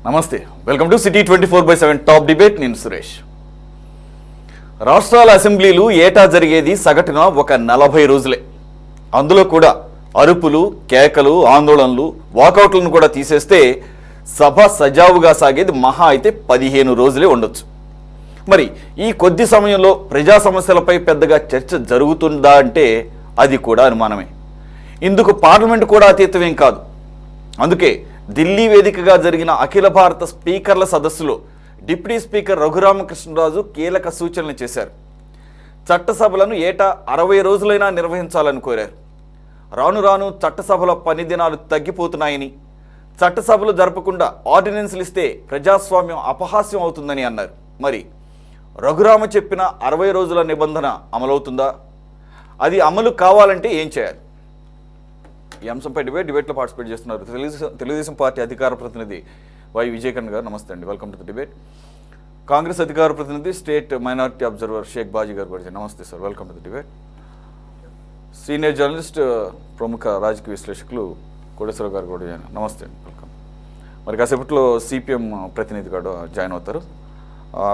నమస్తే, welcome to city 24/7 top debate. నేను సురేష్. రాష్ట్రాల అసెంబ్లీలు ఏటా జరిగేది సగటున ఒక 40 రోజులే. అందులో కూడా అరుపులు, కేకలు, ఆందోళనలు, వాకౌట్లను కూడా తీసేస్తే సభ సజావుగా సాగేది మహా అయితే 15 రోజులే ఉండొచ్చు. మరి ఈ కొద్ది సమయంలో ప్రజా సమస్యలపై పెద్దగా చర్చ జరుగుతుందా అంటే అది కూడా అనుమానమే. ఇందుకు పార్లమెంట్ కూడా అతీతమేం కాదు. అందుకే ఢిల్లీ వేదికగా జరిగిన అఖిల భారత స్పీకర్ల సదస్సులో డిప్యూటీ స్పీకర్ రఘురామకృష్ణరాజు కీలక సూచనలు చేశారు. చట్టసభలను ఏటా 60 రోజులైనా నిర్వహించాలని కోరారు. రాను రాను చట్టసభల పని దినాలు తగ్గిపోతున్నాయని, చట్టసభలు జరపకుండా ఆర్డినెన్స్లు ఇస్తే ప్రజాస్వామ్యం అపహాస్యం అవుతుందని అన్నారు. మరి రఘురామ చెప్పిన 60 రోజుల నిబంధన అమలవుతుందా? అది అమలు కావాలంటే ఏం చేయాలి? ఈ అంశంపై డిబేట్లో పార్టిసిపేట్ చేస్తున్నారు తెలుగుదేశం పార్టీ అధికార ప్రతినిధి వై విజయకరణ్ గారు. నమస్తే అండి, welcome to the debate. Congress అధికార ప్రతినిధి state minority observer Sheikh Baji గారు కూడా నమస్తే sir, welcome to the debate. Senior journalist, ప్రముఖ రాజకీయ విశ్లేషకులు కోటేశ్వరరావు గారు కూడా నమస్తే అండి, వెల్కమ్. మరి కాసేపట్లో సిపిఎం ప్రతినిధి కూడా జాయిన్ అవుతారు.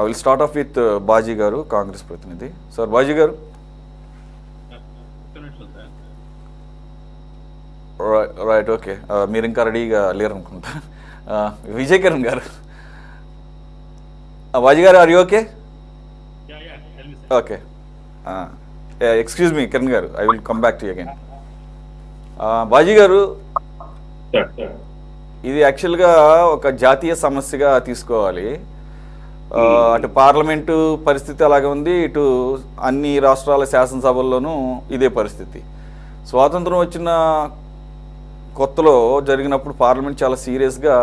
Will start off with Baji గారు, కాంగ్రెస్ ప్రతినిధి. సార్ బాజీ గారు. Right, okay. మీరు ఇంకా రెడీగా లేరు అనుకుంటా. విజయ్ కిరణ్ గారు. బాజీ గారు, are you okay? Okay, excuse me Kiran గారు, I will come back to you again. Baji గారు, ఇది యాక్చువల్గా ఒక జాతీయ సమస్యగా తీసుకోవాలి. అటు పార్లమెంటు పరిస్థితి అలాగే ఉంది, ఇటు అన్ని రాష్ట్రాల శాసనసభల్లోనూ ఇదే పరిస్థితి. స్వాతంత్రం వచ్చిన కొత్తలో జరిగినప్పుడు పార్లమెంట్ చాలా సీరియస్గా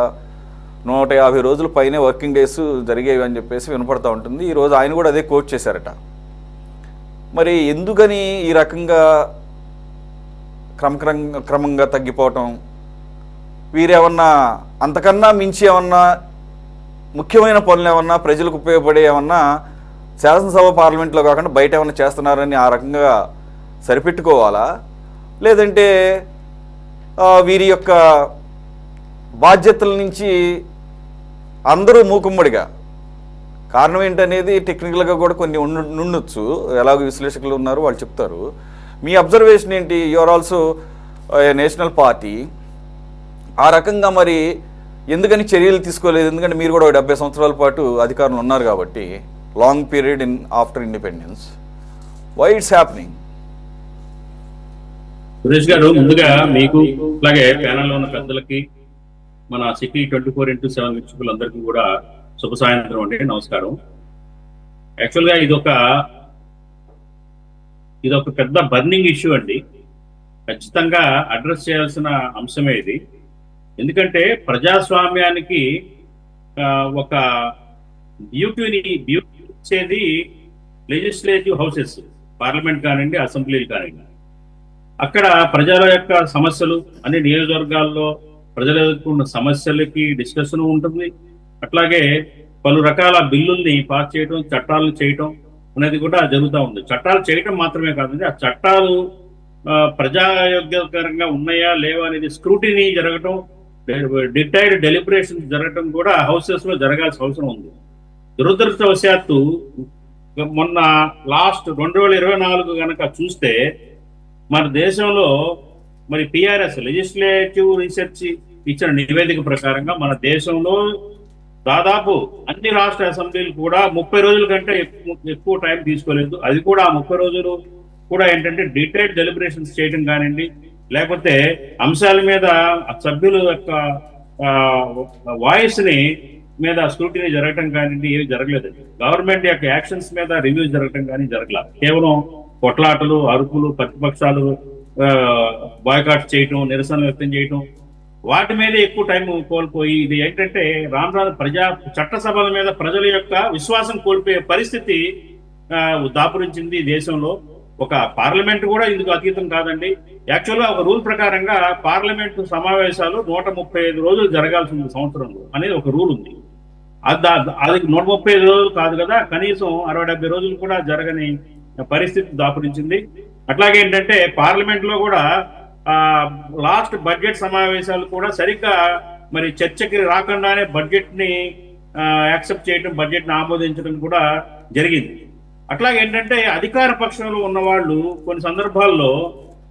150 రోజుల పైనే వర్కింగ్ డేస్ జరిగేవి అని చెప్పేసి వినపడతా ఉంటుంది. ఈరోజు ఆయన కూడా అదే కోట్ చేశారట. మరి ఎందుకని ఈ రకంగా క్రమంగా తగ్గిపోవటం? వీరేమన్నా అంతకన్నా మించి ఏమన్నా ముఖ్యమైన పనులు ఏమన్నా, ప్రజలకు ఉపయోగపడే ఏమన్నా శాసనసభ పార్లమెంట్లో కాకుండా బయట ఏమన్నా చేస్తున్నారని ఆ రకంగా సరిపెట్టుకోవాలా? లేదంటే వీరి యొక్క బాధ్యతల నుంచి అందరూ మూకుమ్మడిగా, కారణం ఏంటనేది టెక్నికల్గా కూడా కొన్ని ఉండొచ్చు, ఎలాగో విశ్లేషకులు ఉన్నారు వాళ్ళు చెప్తారు. మీ అబ్జర్వేషన్ ఏంటి? You are also national party. ఆ రకంగా మరి ఎందుకని చర్యలు తీసుకోలేదు? ఎందుకంటే మీరు కూడా 70 సంవత్సరాల పాటు అధికారంలో ఉన్నారు కాబట్టి, long period after independence. Why it's happening? Suresh గారు, ముందుగా మీకు అలాగే ప్యానల్లో ఉన్న పెద్దలకి, మన సిటీ 24/7 వీక్షకులందరికీ కూడా శుభ సాయంత్రం అండి, నమస్కారం. యాక్చువల్గా ఇదొక పెద్ద బర్నింగ్ ఇష్యూ అండి. ఖచ్చితంగా అడ్రస్ చేయాల్సిన అంశమే ఇది. ఎందుకంటే ప్రజాస్వామ్యానికి ఒక బ్యూటీ ఇచ్చేది లెజిస్లేటివ్ హౌసెస్, పార్లమెంట్ కానివ్వండి, అసెంబ్లీలు కానివ్వండి. అక్కడ ప్రజల యొక్క సమస్యలు, అన్ని నియోజకవర్గాల్లో ప్రజలు ఎదుర్కొన్న సమస్యలకి డిస్కషన్ ఉంటుంది. అట్లాగే పలు రకాల బిల్లుల్ని పాస్ చేయడం, చట్టాలను చేయటం అనేది కూడా జరుగుతూ ఉంది. చట్టాలు చేయటం మాత్రమే కాదండి, ఆ చట్టాలు ప్రజాయోగ్యకరంగా ఉన్నాయా లేవా అనేది స్క్రూటినీ జరగటం, డిటైల్డ్ డెలిబరేషన్స్ జరగటం కూడా హౌసెస్ లో జరగాల్సిన అవసరం ఉంది. దురదృష్టవశాత్తు మొన్న లాస్ట్ 2024 కనుక చూస్తే మన దేశంలో మరి పిఆర్ఎస్ లెజిస్లేటివ్ రీసెర్చ్ ఇచ్చిన నివేదిక ప్రకారంగా మన దేశంలో దాదాపు అన్ని రాష్ట్ర అసెంబ్లీలు కూడా 30 రోజుల కంటే ఎక్కువ టైం తీసుకోలేదు. అది కూడా ఆ 30 రోజులు కూడా ఏంటంటే డీటెయిల్డ్ డెలిబరేషన్స్ చేయడం కానివ్వండి, లేకపోతే అంశాల మీద సభ్యుల యొక్క వాయిస్ ని మీద స్క్రూటినీ జరగటం కానివ్వండి, ఏవి జరగలేదండి. గవర్నమెంట్ యొక్క యాక్షన్స్ మీద రివ్యూ జరగటం కానీ జరగలేదు. కేవలం కొట్లాటలు, అరుపులు, ప్రతిపక్షాలు బాయ్కాట్ చేయటం, నిరసన వ్యక్తం చేయటం, వాటి మీదే ఎక్కువ టైం కోల్పోయి ఇది ఏంటంటే రాను చట్టసభల మీద ప్రజల యొక్క విశ్వాసం కోల్పోయే పరిస్థితి దాపురించింది దేశంలో. ఒక పార్లమెంట్ కూడా ఇందుకు అతీతం కాదండి. యాక్చువల్గా ఒక రూల్ ప్రకారంగా పార్లమెంటు సమావేశాలు 135 రోజులు జరగాల్సి ఉంది సంవత్సరంలో అనేది ఒక రూల్ ఉంది. అది 135 రోజులు కాదు కదా, కనీసం 60-70 రోజులు కూడా జరగని పరిస్థితి దాపురించింది. అట్లాగే ఏంటంటే పార్లమెంట్ లో కూడా లాస్ట్ బడ్జెట్ సమావేశాలు కూడా సరిగ్గా మరి చర్చకి రాకుండానే బడ్జెట్ ని యాక్సెప్ట్ చేయడం, బడ్జెట్ ని ఆమోదించడం కూడా జరిగింది. అట్లాగే ఏంటంటే అధికార పక్షంలో ఉన్న వాళ్ళు కొన్ని సందర్భాల్లో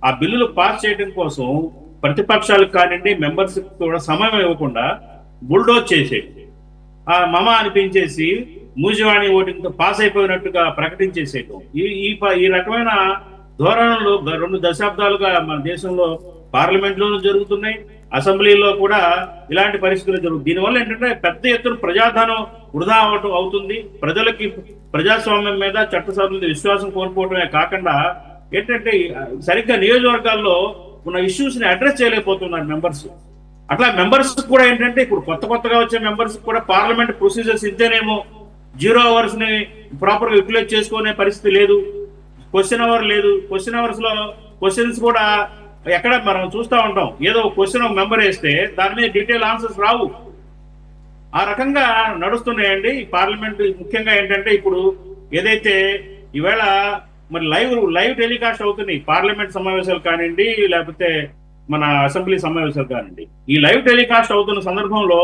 ఆ బిల్లులు పాస్ చేయడం కోసం ప్రతిపక్షాలకు కానివ్వండి, మెంబర్స్ కూడా సమయం ఇవ్వకుండా బుల్డోజ్ చేసేది, ఆ మమ అనిపించేసి మూజువాణి ఓటింగ్తో పాస్ అయిపోయినట్టుగా ప్రకటించేసేయటం. ఈ రకమైన ధోరణులు 2 దశాబ్దాలుగా మన దేశంలో పార్లమెంట్లోనూ జరుగుతున్నాయి, అసెంబ్లీలో కూడా ఇలాంటి పరిస్థితులు జరుగుతుంది. దీనివల్ల ఏంటంటే పెద్ద ఎత్తున ప్రజాధనం వృధా అవుతుంది. ప్రజలకి ప్రజాస్వామ్యం మీద, చట్టసభల మీద విశ్వాసం కోల్పోవడమే కాకుండా ఏంటంటే సరిగ్గా నియోజకవర్గాల్లో ఉన్న ఇష్యూస్ ని అడ్రస్ చేయలేకపోతున్నారు మెంబర్స్. అట్లా మెంబర్స్ కూడా ఏంటంటే ఇప్పుడు కొత్తగా వచ్చే మెంబర్స్ కూడా పార్లమెంట్ ప్రొసీజర్స్ ఇద్దేనేమో 0 hours ని ప్రాపర్ గా యూటిలైజ్ చేసుకునే పరిస్థితి లేదు. క్వశ్చన్ అవర్ లేదు. క్వశ్చన్ అవర్స్ లో క్వశ్చన్స్ కూడా ఎక్కడ మనం చూస్తూ ఉంటాం, ఏదో క్వశ్చన్ ఒక మెంబర్ వేస్తే దాని మీద డీటెయిల్ ఆన్సర్స్ రావు. ఆ రకంగా నడుస్తున్నాయండి పార్లమెంట్. ముఖ్యంగా ఏంటంటే ఇప్పుడు ఏదైతే ఈవేళ మరి లైవ్ టెలికాస్ట్ అవుతున్నాయి పార్లమెంట్ సమావేశాలు కానివ్వండి, లేకపోతే మన అసెంబ్లీ సమావేశాలు కానివ్వండి. ఈ లైవ్ టెలికాస్ట్ అవుతున్న సందర్భంలో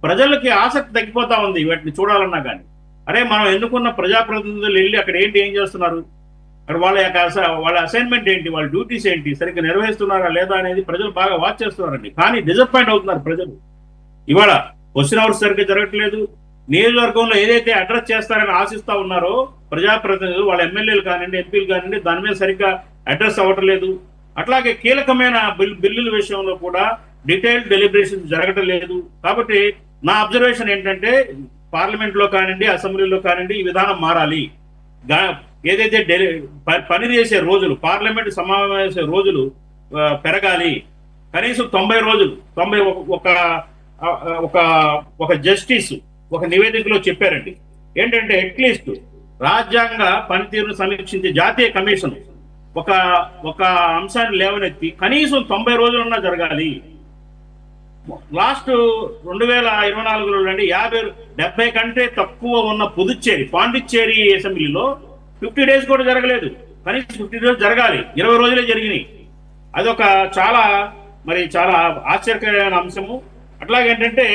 ప్రజలకి ఆసక్తి తగ్గిపోతా ఉంది వాటిని చూడాలన్నా కానీ. అరే మనం ఎన్నుకున్న ప్రజాప్రతినిధులు వెళ్ళి అక్కడ ఏం చేస్తున్నారు, అక్కడ వాళ్ళ అసైన్మెంట్ ఏంటి, వాళ్ళ డ్యూటీస్ ఏంటి, సరిగ్గా నిర్వహిస్తున్నారా లేదా అనేది ప్రజలు బాగా వాచ్ చేస్తున్నారండి. కానీ డిసప్పాయింట్ అవుతున్నారు ప్రజలు. ఇవాళ క్వశ్చన్ అవర్స్ సరిగ్గా జరగట్లేదు. నియోజకవర్గంలో ఏదైతే అడ్రస్ చేస్తారని ఆశిస్తా ఉన్నారో ప్రజాప్రతినిధులు, వాళ్ళ ఎమ్మెల్యేలు కానివ్వండి, ఎంపీలు కానివ్వండి, దాని మీద సరిగ్గా అడ్రస్ అవ్వట్లేదు. అట్లాగే కీలకమైన బిల్లుల విషయంలో కూడా డీటెయిల్డ్ డెలిబరేషన్ జరగటం లేదు. కాబట్టి నా అబ్జర్వేషన్ ఏంటంటే పార్లమెంట్ లో కానివ్వండి, అసెంబ్లీలో కానివ్వండి ఈ విధానం మారాలి. ఏదైతే పని చేసే రోజులు, పార్లమెంట్ సమావేశ రోజులు పెరగాలి. కనీసం 90 రోజులు, ఒక జస్టిస్ ఒక నివేదికలో చెప్పారండి. ఏంటంటే అట్లీస్ట్ రాజ్యాంగ పనితీరును సమీక్షించే జాతీయ కమిషన్ ఒక అంశాన్ని లేవనెత్తి కనీసం 90 రోజులన్నా జరగాలి. లాస్ట్ 2024లో 70 కంటే తక్కువ ఉన్న పాండిచ్చేరి అసెంబ్లీలో 50 days కూడా జరగలేదు. కనీసం 50 days జరగాలి. 20 రోజులే జరిగినాయి. అదొక చాలా ఆశ్చర్యకరమైన అంశము. అట్లాగే ఏంటంటే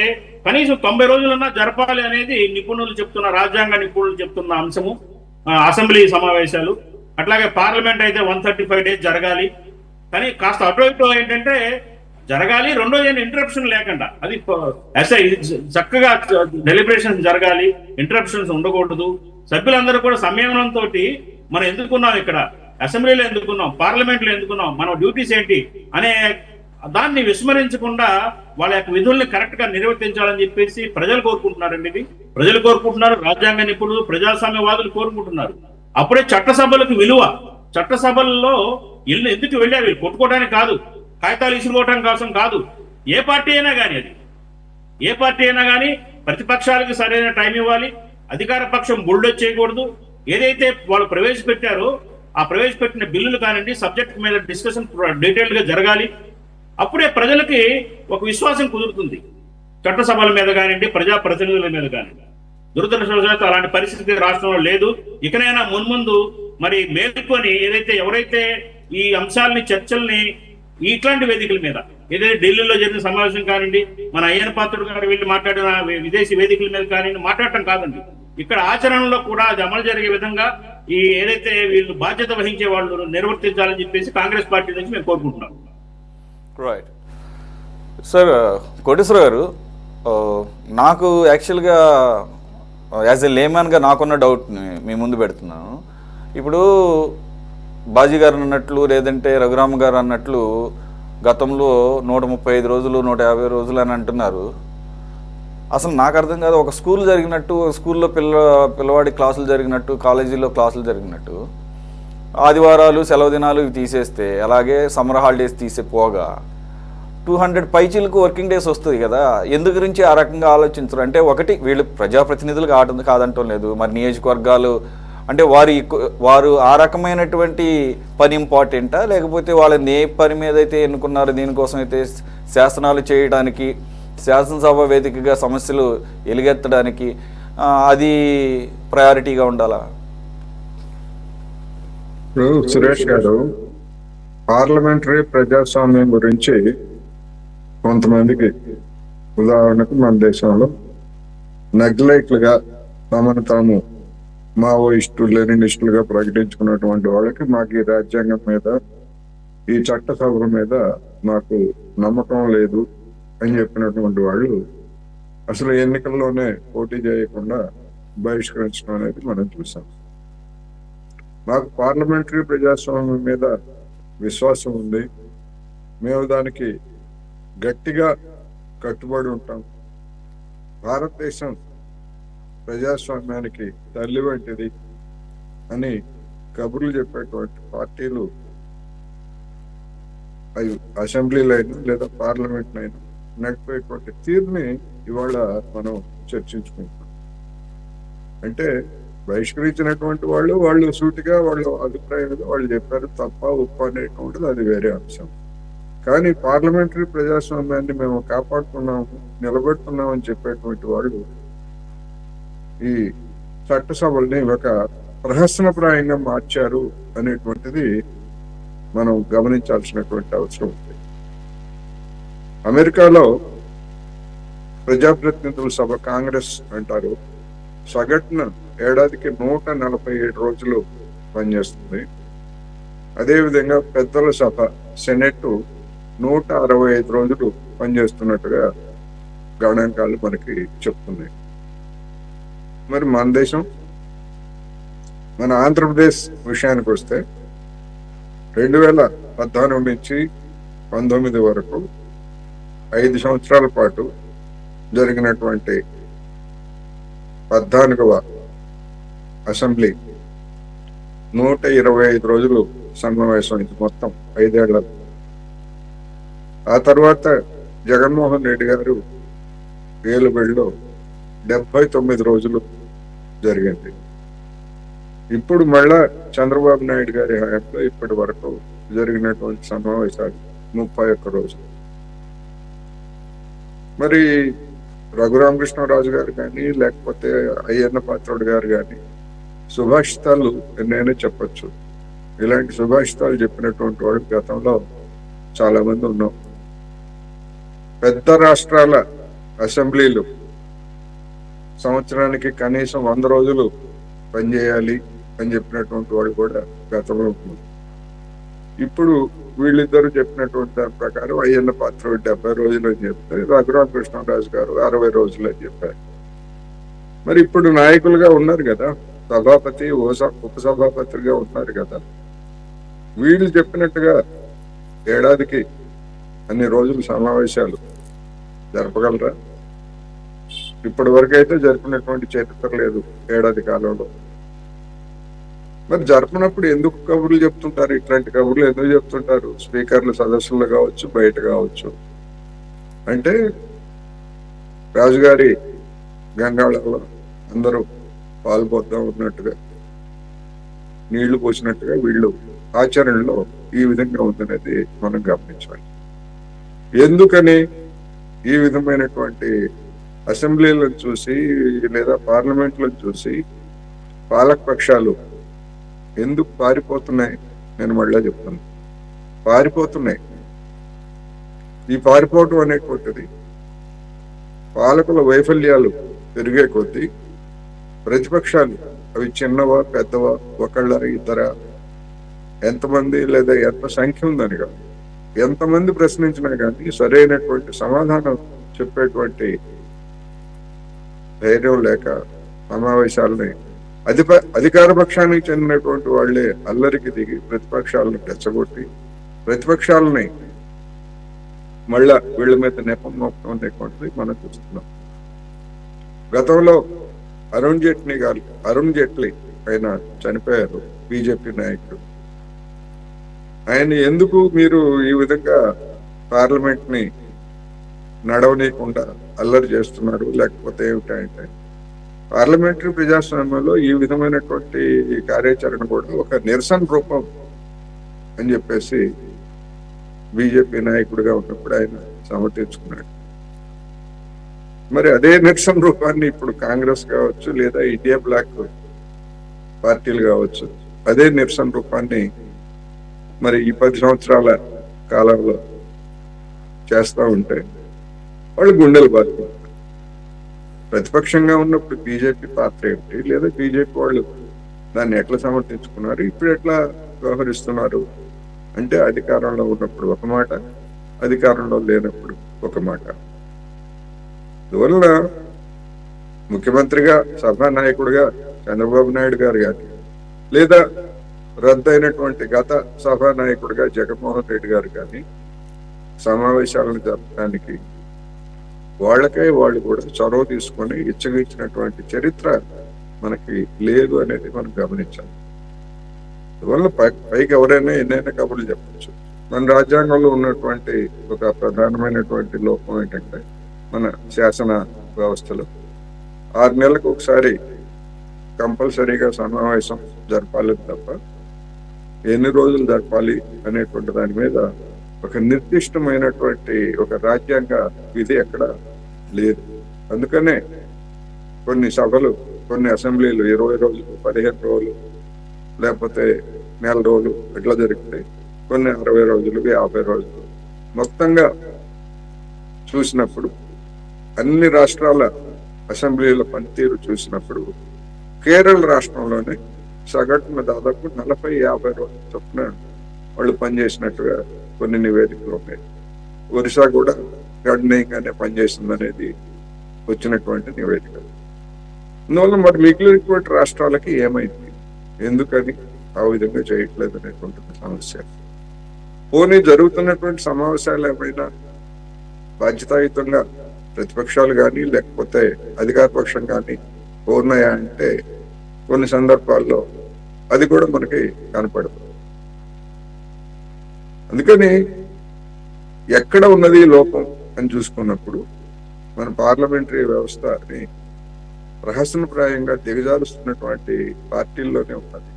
కనీసం 90 రోజులన్నా జరపాలి అనేది రాజ్యాంగ నిపుణులు చెప్తున్న అంశము. అసెంబ్లీ సమావేశాలు అట్లాగే పార్లమెంట్ అయితే 135 days జరగాలి. కానీ కాస్త అటు ఇటు ఏంటంటే జరగాలి. రెండోది ఇంటరప్షన్ లేకుండా అది చక్కగా డెలిబరేషన్ జరగాలి, ఇంటరప్షన్స్ ఉండకూడదు. సభ్యులందరూ కూడా సంయమనంతో మనం ఎందుకున్నాం, ఇక్కడ అసెంబ్లీలో ఎందుకున్నాం, పార్లమెంట్లో ఎందుకున్నాం, మన డ్యూటీస్ ఏంటి అనే దాన్ని విస్మరించకుండా వాళ్ళ యొక్క విధుల్ని కరెక్ట్ గా నిర్వర్తించాలని చెప్పేసి ప్రజలు కోరుకుంటున్నారండి. ఇది ప్రజలు కోరుకుంటున్నారు, రాజ్యాంగ నిపుణులు, ప్రజాస్వామ్యవాదులు కోరుకుంటున్నారు. అప్పుడే చట్టసభలకు విలువ. చట్టసభల్లో ఎందుకు వెళ్ళారు, కొట్టుకోవడానికి కాదు, కాగితాలు ఇసుకోవటం కోసం కాదు. ఏ పార్టీ అయినా కానీ ప్రతిపక్షాలకు సరైన టైం ఇవ్వాలి. అధికార పక్షం బుల్డోజ్ చేయకూడదు. ఏదైతే వాళ్ళు ప్రవేశపెట్టారో ఆ ప్రవేశపెట్టిన బిల్లులు కానివ్వండి, సబ్జెక్ట్ మీద డిస్కషన్ డీటెయిల్డ్ గా జరగాలి. అప్పుడే ప్రజలకి ఒక విశ్వాసం కుదురుతుంది చట్టసభల మీద కానివ్వండి, ప్రజాప్రతినిధుల మీద కానివ్వండి. దురదృష్టవశాత్తు అలాంటి పరిస్థితి రాష్ట్రంలో లేదు. ఇకనైనా మున్ముందు మరి మేల్కొని ఎవరైతే ఈ అంశాలని, చర్చల్ని ఇట్లాంటి వేదికల మీద, ఏదైతే ఢిల్లీలో జరిగిన సమావేశం కానివ్వండి, మన అయ్యన పాత్రుడు గారు వెళ్ళి మాట్లాడిన విదేశీ వేదికల మీద కానివ్వండి, మాట్లాడటం కాదండి, ఇక్కడ ఆచరణలో కూడా అది అమలు జరిగే విధంగా ఏదైతే వీళ్ళు బాధ్యత వహించే వాళ్ళు నిర్వర్తించాలని చెప్పేసి కాంగ్రెస్ పార్టీ నుంచి మేము కోరుకుంటున్నాం. Right sir. కోటేశ్వర గారు, నాకు యాక్చువల్గా యాజ్ ఎ లేమ్యాన్గా నాకున్న డౌట్ని మీ ముందు పెడుతున్నాను. ఇప్పుడు బాజీ గారు అన్నట్లు, లేదంటే రఘురామ్ గారు అన్నట్లు గతంలో 135 రోజులు 150 రోజులు అని అంటున్నారు. అసలు నాకు అర్థం కాదు, ఒక స్కూల్ జరిగినట్టు, ఒక స్కూల్లో పిల్లవాడి క్లాసులు జరిగినట్టు, కాలేజీలో క్లాసులు జరిగినట్టు ఆదివారాలు, సెలవు దినాలు ఇవి తీసేస్తే, అలాగే సమ్మర్ హాలిడేస్ పోగా 200 పైచీలకు వర్కింగ్ డేస్ వస్తుంది కదా. ఎందు గురించి ఆ రకంగా ఆలోచించరు? అంటే ఒకటి, వీళ్ళు ప్రజాప్రతినిధులు కాదంటం లేదు, మరి నియోజకవర్గాలు అంటే వారు ఆ రకమైనటువంటి పని ఇంపార్టెంటా, లేకపోతే వాళ్ళని ఏ పని మీద అయితే ఎన్నుకున్నారో దీనికోసం అయితే శాసనాలు చేయడానికి, శాసనసభ వేదికగా సమస్యలు ఎలుగెత్తడానికి అది ప్రయారిటీగా ఉండాలా? సురేష్ గారు, పార్లమెంటరీ ప్రజాస్వామ్యం గురించి కొంతమందికి ఉదాహరణకు మన దేశంలో నక్సలైట్లుగా తమను తాము మావోయిస్టులు లెనినిస్టులుగా ప్రకటించుకున్నటువంటి వాళ్ళకి మాకు ఈ రాజ్యాంగం మీద ఈ చట్టసభల మీద మాకు నమ్మకం లేదు అని చెప్పినటువంటి వాళ్ళు అసలు ఎన్నికల్లోనే పోటీ చేయకుండా బహిష్కరించడం అనేది మనం చూసాం. మాకు పార్లమెంటరీ ప్రజాస్వామ్యం మీద విశ్వాసం ఉంది. మేము దానికి గట్టిగా కట్టుబడి ఉంటాం. భారతదేశం ప్రజాస్వామ్యానికి తల్లి వంటిది అని కబుర్లు చెప్పేటువంటి పార్టీలు అవి అసెంబ్లీలో అయినా లేదా పార్లమెంట్ అయినా నడిపోయేటువంటి తీరుని ఇవాళ మనం చర్చించుకుంటున్నాం. అంటే బహిష్కరించినటువంటి వాళ్ళు సూటిగా వాళ్ళ అభిప్రాయం మీద వాళ్ళు చెప్పారు, తప్ప ఉప్పు అనేటువంటిది అది వేరే అంశం. కానీ పార్లమెంటరీ ప్రజాస్వామ్యాన్ని మేము కాపాడుతున్నాము, నిలబెడుతున్నాం అని చెప్పేటువంటి వాళ్ళు ఈ చట్టసభల్ని ఒక ప్రహసనప్రాయంగా మార్చారు అనేటువంటిది మనం గమనించాల్సినటువంటి అవసరం ఉంది. అమెరికాలో ప్రజాప్రతినిధుల సభ, కాంగ్రెస్ అంటారు, సగటున ఏడాదికి 147 రోజులు పనిచేస్తుంది. అదేవిధంగా పెద్దల సభ, సెనెట్ 165 రోజులు పనిచేస్తున్నట్టుగా గణాంకాలు మనకి చెప్తున్నాయి. మరి మన దేశం, మన ఆంధ్రప్రదేశ్ విషయానికి వస్తే 2014 నుంచి 19 వరకు 5 సంవత్సరాల పాటు జరిగినటువంటి 14వ అసెంబ్లీ 125 రోజులు సమావేశం, ఇది మొత్తం 5 ఏళ్ల. ఆ తర్వాత జగన్మోహన్ రెడ్డి గారు ఏలుబడిలో 79 రోజులు జరిగింది. ఇప్పుడు మళ్ళా చంద్రబాబు నాయుడు గారి హయాంలో ఇప్పటి వరకు జరిగినటువంటి సమావేశాలు 31 రోజులు. మరి రఘురామకృష్ణరాజు గారు కానీ లేకపోతే అయ్యన్న పాత్రుడు గారు కానీ సుభాషితాలు ఎన్నైనా చెప్పచ్చు. ఇలాంటి సుభాషితాలు చెప్పినటువంటి వాళ్ళు గతంలో చాలా మంది ఉన్నాం. పెద్ద రాష్ట్రాల అసెంబ్లీలు సంవత్సరానికి కనీసం 100 రోజులు పనిచేయాలి అని చెప్పినటువంటి వాళ్ళు కూడా గతంలో ఉన్నారు. ఇప్పుడు వీళ్ళిద్దరు చెప్పినటువంటి దాని ప్రకారం అయ్యన్న పాత్రుడు 70 రోజులు అని చెప్తారు, రఘురామకృష్ణరాజు గారు 60 రోజులు అని చెప్పారు. మరి ఇప్పుడు నాయకులుగా ఉన్నారు కదా, సభాపతి, ఉపసభాపతిగా ఉన్నారు కదా, వీళ్ళు చెప్పినట్టుగా ఏడాదికి అన్ని రోజులు సమావేశాలు జరపగలరా? ఇప్పటి వరకు అయితే జరిపినటువంటి చరిత్ర లేదు ఏడాది కాలంలో. మరి జరపనప్పుడు ఎందుకు కబుర్లు చెప్తుంటారు? ఇట్లాంటి కబుర్లు ఎందుకు చెప్తుంటారు? స్పీకర్లు సదస్సులు కావచ్చు, బయట కావచ్చు. అంటే రాజుగారి గంగాళంలో అందరూ పాల్పొద్దాం ఉన్నట్టుగా, నీళ్లు పోసినట్టుగా వీళ్ళు ఆచరణలో ఈ విధంగా ఉందనేది మనం గమనించాలి. ఎందుకని ఈ విధమైనటువంటి అసెంబ్లీలను చూసి లేదా పార్లమెంట్లను చూసి పాలకపక్షాలు ఎందుకు పారిపోతున్నాయి? నేను మళ్ళా చెప్తాను, పారిపోతున్నాయి. ఈ పారిపోవటం అనేటువంటిది పాలకుల వైఫల్యాలు పెరిగే కొద్దీ ప్రతిపక్షాలు, అవి చిన్నవా పెద్దవా, ఒకళ్ళ ఇద్దరా, ఎంతమంది లేదా ఎంత సంఖ్య ఉందని కాదు, ఎంతమంది ప్రశ్నించినా కానీ సరైనటువంటి సమాధానం చెప్పేటువంటి ధైర్యం లేక సమావేశాలని అధికార పక్షానికి చెందినటువంటి వాళ్లే అల్లరికి దిగి ప్రతిపక్షాలను రెచ్చగొట్టి ప్రతిపక్షాలని మళ్ళా వీళ్ళ మీద నెపం మోపడం అనేటువంటిది మనం చూస్తున్నాం. గతంలో అరుణ్ జైట్లీ ఆయన చనిపోయారు, బీజేపీ నాయకుడు. ఆయన ఎందుకు మీరు ఈ విధంగా పార్లమెంట్ ని నడవనీయకుండా అల్లరి చేస్తున్నారు, లేకపోతే ఏమిటంటే పార్లమెంటరీ ప్రజాస్వామ్యంలో ఈ విధమైనటువంటి కార్యాచరణ కూడా ఒక నిరసన రూపం అని చెప్పేసి బీజేపీ నాయకుడిగా ఉన్నప్పుడు ఆయన సమర్థించుకున్నాడు. మరి అదే నిరసన రూపాన్ని ఇప్పుడు కాంగ్రెస్ కావచ్చు లేదా ఇండియా బ్లాక్ పార్టీలు కావచ్చు, అదే నిరసన రూపాన్ని మరి ఈ 10 సంవత్సరాల కాలంలో చేస్తూ ఉంటే వాళ్ళు గుండెలు బాదుకుంటారు. ప్రతిపక్షంగా ఉన్నప్పుడు బీజేపీ పాత్ర ఏమిటి, లేదా బీజేపీ వాళ్ళు దాన్ని ఎట్లా సమర్థించుకున్నారు, ఇప్పుడు ఎట్లా వ్యవహరిస్తున్నారు అంటే అధికారంలో ఉన్నప్పుడు ఒక మాట, అధికారంలో లేనప్పుడు ఒక మాట. అందువలన ముఖ్యమంత్రిగా సభానాయకుడిగా చంద్రబాబు నాయుడు గారు కానీ, లేదా రద్దయినటువంటి గత సభానాయకుడిగా జగన్మోహన్ రెడ్డి గారు కానీ సమావేశాలను జరపడానికి వాళ్ళకై వాళ్ళు కూడా చొరవ తీసుకొని ఇచ్చగించినటువంటి చరిత్ర మనకి లేదు అనేది మనం గమనించాలి. అందువల్ల పైకి ఎవరైనా ఎన్నైనా కబుర్లు చెప్పచ్చు. మన రాజ్యాంగంలో ఉన్నటువంటి ఒక ప్రధానమైనటువంటి లోపం ఏంటంటే, మన శాసన వ్యవస్థలో 6 నెలలకు ఒకసారి కంపల్సరీగా సమావేశం జరపాలి తప్ప ఎన్ని రోజులు జరపాలి అనేటువంటి దాని మీద ఒక నిర్దిష్టమైనటువంటి ఒక రాజ్యాంగ విధి ఎక్కడ లేదు. అందుకనే కొన్ని సభలు, కొన్ని అసెంబ్లీలు 20 రోజులు, 15 రోజులు, లేకపోతే నెల రోజులు ఇట్లా జరుగుతాయి. కొన్ని 60 రోజులు, 50 రోజులు. మొత్తంగా చూసినప్పుడు అన్ని రాష్ట్రాల అసెంబ్లీల పనితీరు చూసినప్పుడు కేరళ రాష్ట్రంలోనే సగటున దాదాపు 40-50 రోజుల చొప్పున వాళ్ళు పనిచేసినట్టుగా కొన్ని నివేదికలు ఉన్నాయి. ఒరిస్సా కూడా గణనీయంగానే పనిచేసిందనేది వచ్చినటువంటి నివేదిక. అందువల్ల మరి మిగిలినటువంటి రాష్ట్రాలకి ఏమైంది, ఎందుకని ఆ విధంగా చేయట్లేదు అనేటువంటి సమస్య. పోనీ జరుగుతున్నటువంటి సమావేశాలు ఏమైనా బాధ్యతాయుతంగా ప్రతిపక్షాలు కానీ లేకపోతే అధికార పక్షం కానీ ఉన్నాయా అంటే కొన్ని సందర్భాల్లో అది కూడా మనకి కనపడదు. అందుకని ఎక్కడ ఉన్నది లోపం అని చూసుకున్నప్పుడు మన పార్లమెంటరీ వ్యవస్థని రహస్యప్రాయంగా దిగజారుస్తున్నటువంటి పార్టీల్లోనే ఉన్నది.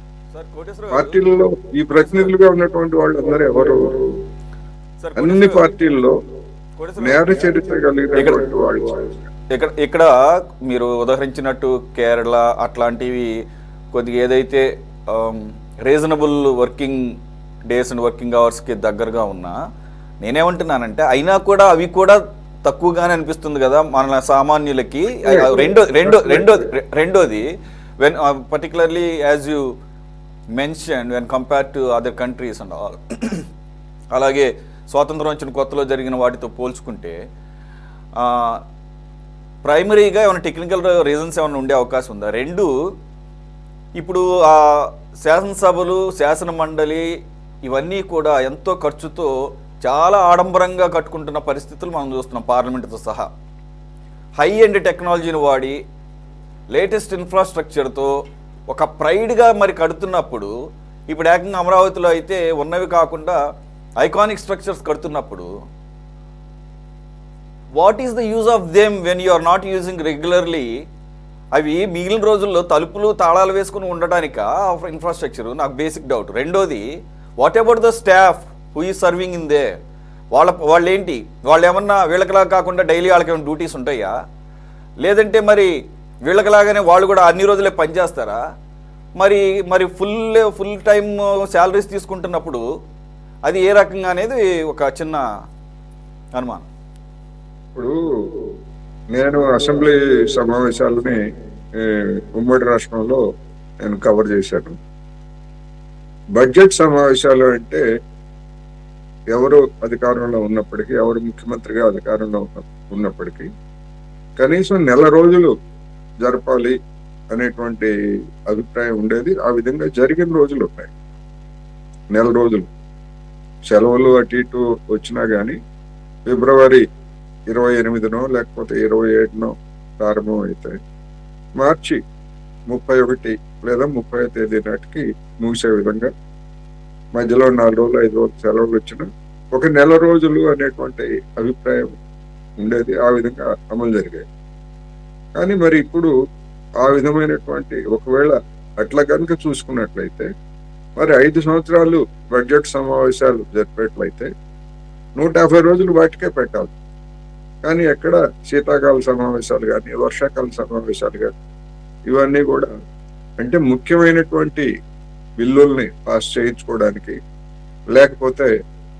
పార్టీలలో ఈ ప్రతినిధులుగా ఉన్నటువంటి వాళ్ళు అందరూ ఎవరు, అన్ని పార్టీల్లో నేర చరిత్ర కలిగినటువంటి వాళ్ళు. ఇక్కడ మీరు ఉదాహరించినట్టు కేరళ అట్లాంటివి కొద్దిగా ఏదైతే reasonable working days and working అవర్స్కి దగ్గరగా ఉన్నా, నేనేమంటున్నానంటే అయినా కూడా అవి కూడా తక్కువగానే అనిపిస్తుంది కదా మన సామాన్యులకి. రెండోది when particularly as you mention when compare to other countries and all, అలాగే స్వాతంత్రం వచ్చిన కొత్తలో జరిగిన వాటితో పోల్చుకుంటే ప్రైమరీగా ఏమైనా టెక్నికల్ రీజన్స్ ఏమైనా ఉండే అవకాశం ఉందా? రెండు, ఇప్పుడు ఆ శాసనసభలు, శాసన మండలి ఇవన్నీ కూడా ఎంతో ఖర్చుతో చాలా ఆడంబరంగా కట్టుకుంటున్న పరిస్థితులు మనం చూస్తున్నాం. పార్లమెంటుతో సహా హై ఎండ్ టెక్నాలజీని వాడి లేటెస్ట్ ఇన్ఫ్రాస్ట్రక్చర్తో ఒక ప్రైడ్గా మరి కడుతున్నప్పుడు, ఇప్పుడు ఏకంగా అమరావతిలో అయితే ఉన్నవి కాకుండా ఐకానిక్ స్ట్రక్చర్స్ కడుతున్నప్పుడు what is the use of them when you are not using regularly? అవి మిగిలిన రోజుల్లో తలుపులు తాళాలు వేసుకుని ఉండటానిక ఇన్ఫ్రాస్ట్రక్చర్? నాకు బేసిక్ డౌట్. రెండోది, what about the staff who is serving in there? వాళ్ళు ఏంటి, వాళ్ళు ఏమన్నా వీళ్ళకిలా కాకుండా డైలీ వాళ్ళకి ఏమైనా డ్యూటీస్ ఉంటాయా? లేదంటే మరి వీళ్ళకిలాగానే వాళ్ళు కూడా అన్ని రోజులే పనిచేస్తారా? మరి ఫుల్ టైం శాలరీస్ తీసుకుంటున్నప్పుడు అది ఏ రకంగా అనేది ఒక చిన్న అనుమానం. ఇప్పుడు నేను అసెంబ్లీ సమావేశాలని ఉమ్మడి రాష్ట్రంలో నేను కవర్ చేశాను. బడ్జెట్ సమావేశాలు అంటే ఎవరు అధికారంలో ఉన్నప్పటికీ, ఎవరు ముఖ్యమంత్రిగా అధికారంలో ఉన్నప్పటికీ కనీసం నెల రోజులు జరపాలి అనేటువంటి అభిప్రాయం ఉండేది. ఆ విధంగా జరిగిన రోజులు ఉన్నాయి. నెల రోజులు సెలవులు అటు ఇటు వచ్చినా కానీ ఫిబ్రవరి 28నో లేకపోతే 27నో ప్రారంభం అయితే మార్చి 31 లేదా 30వ తేదీ నాటికి ముగిసే విధంగా మధ్యలో 4 రోజులు 5 రోజులు సెలవులు వచ్చిన ఒక నెల రోజులు అనేటువంటి అభిప్రాయం ఉండేది. ఆ విధంగా అమలు జరిగాయి. కానీ మరి ఇప్పుడు ఆ విధమైనటువంటి, ఒకవేళ అట్లా కనుక చూసుకున్నట్లయితే మరి 5 సంవత్సరాలు బడ్జెట్ సమావేశాలు జరిపేట్లయితే 150 రోజులు వాటికే పెట్టాలి. కానీ ఎక్కడ శీతాకాల సమావేశాలు కానీ, వర్షాకాల సమావేశాలు కానీ, ఇవన్నీ కూడా అంటే ముఖ్యమైనటువంటి బిల్లుల్ని పాస్ చేయించుకోవడానికి, లేకపోతే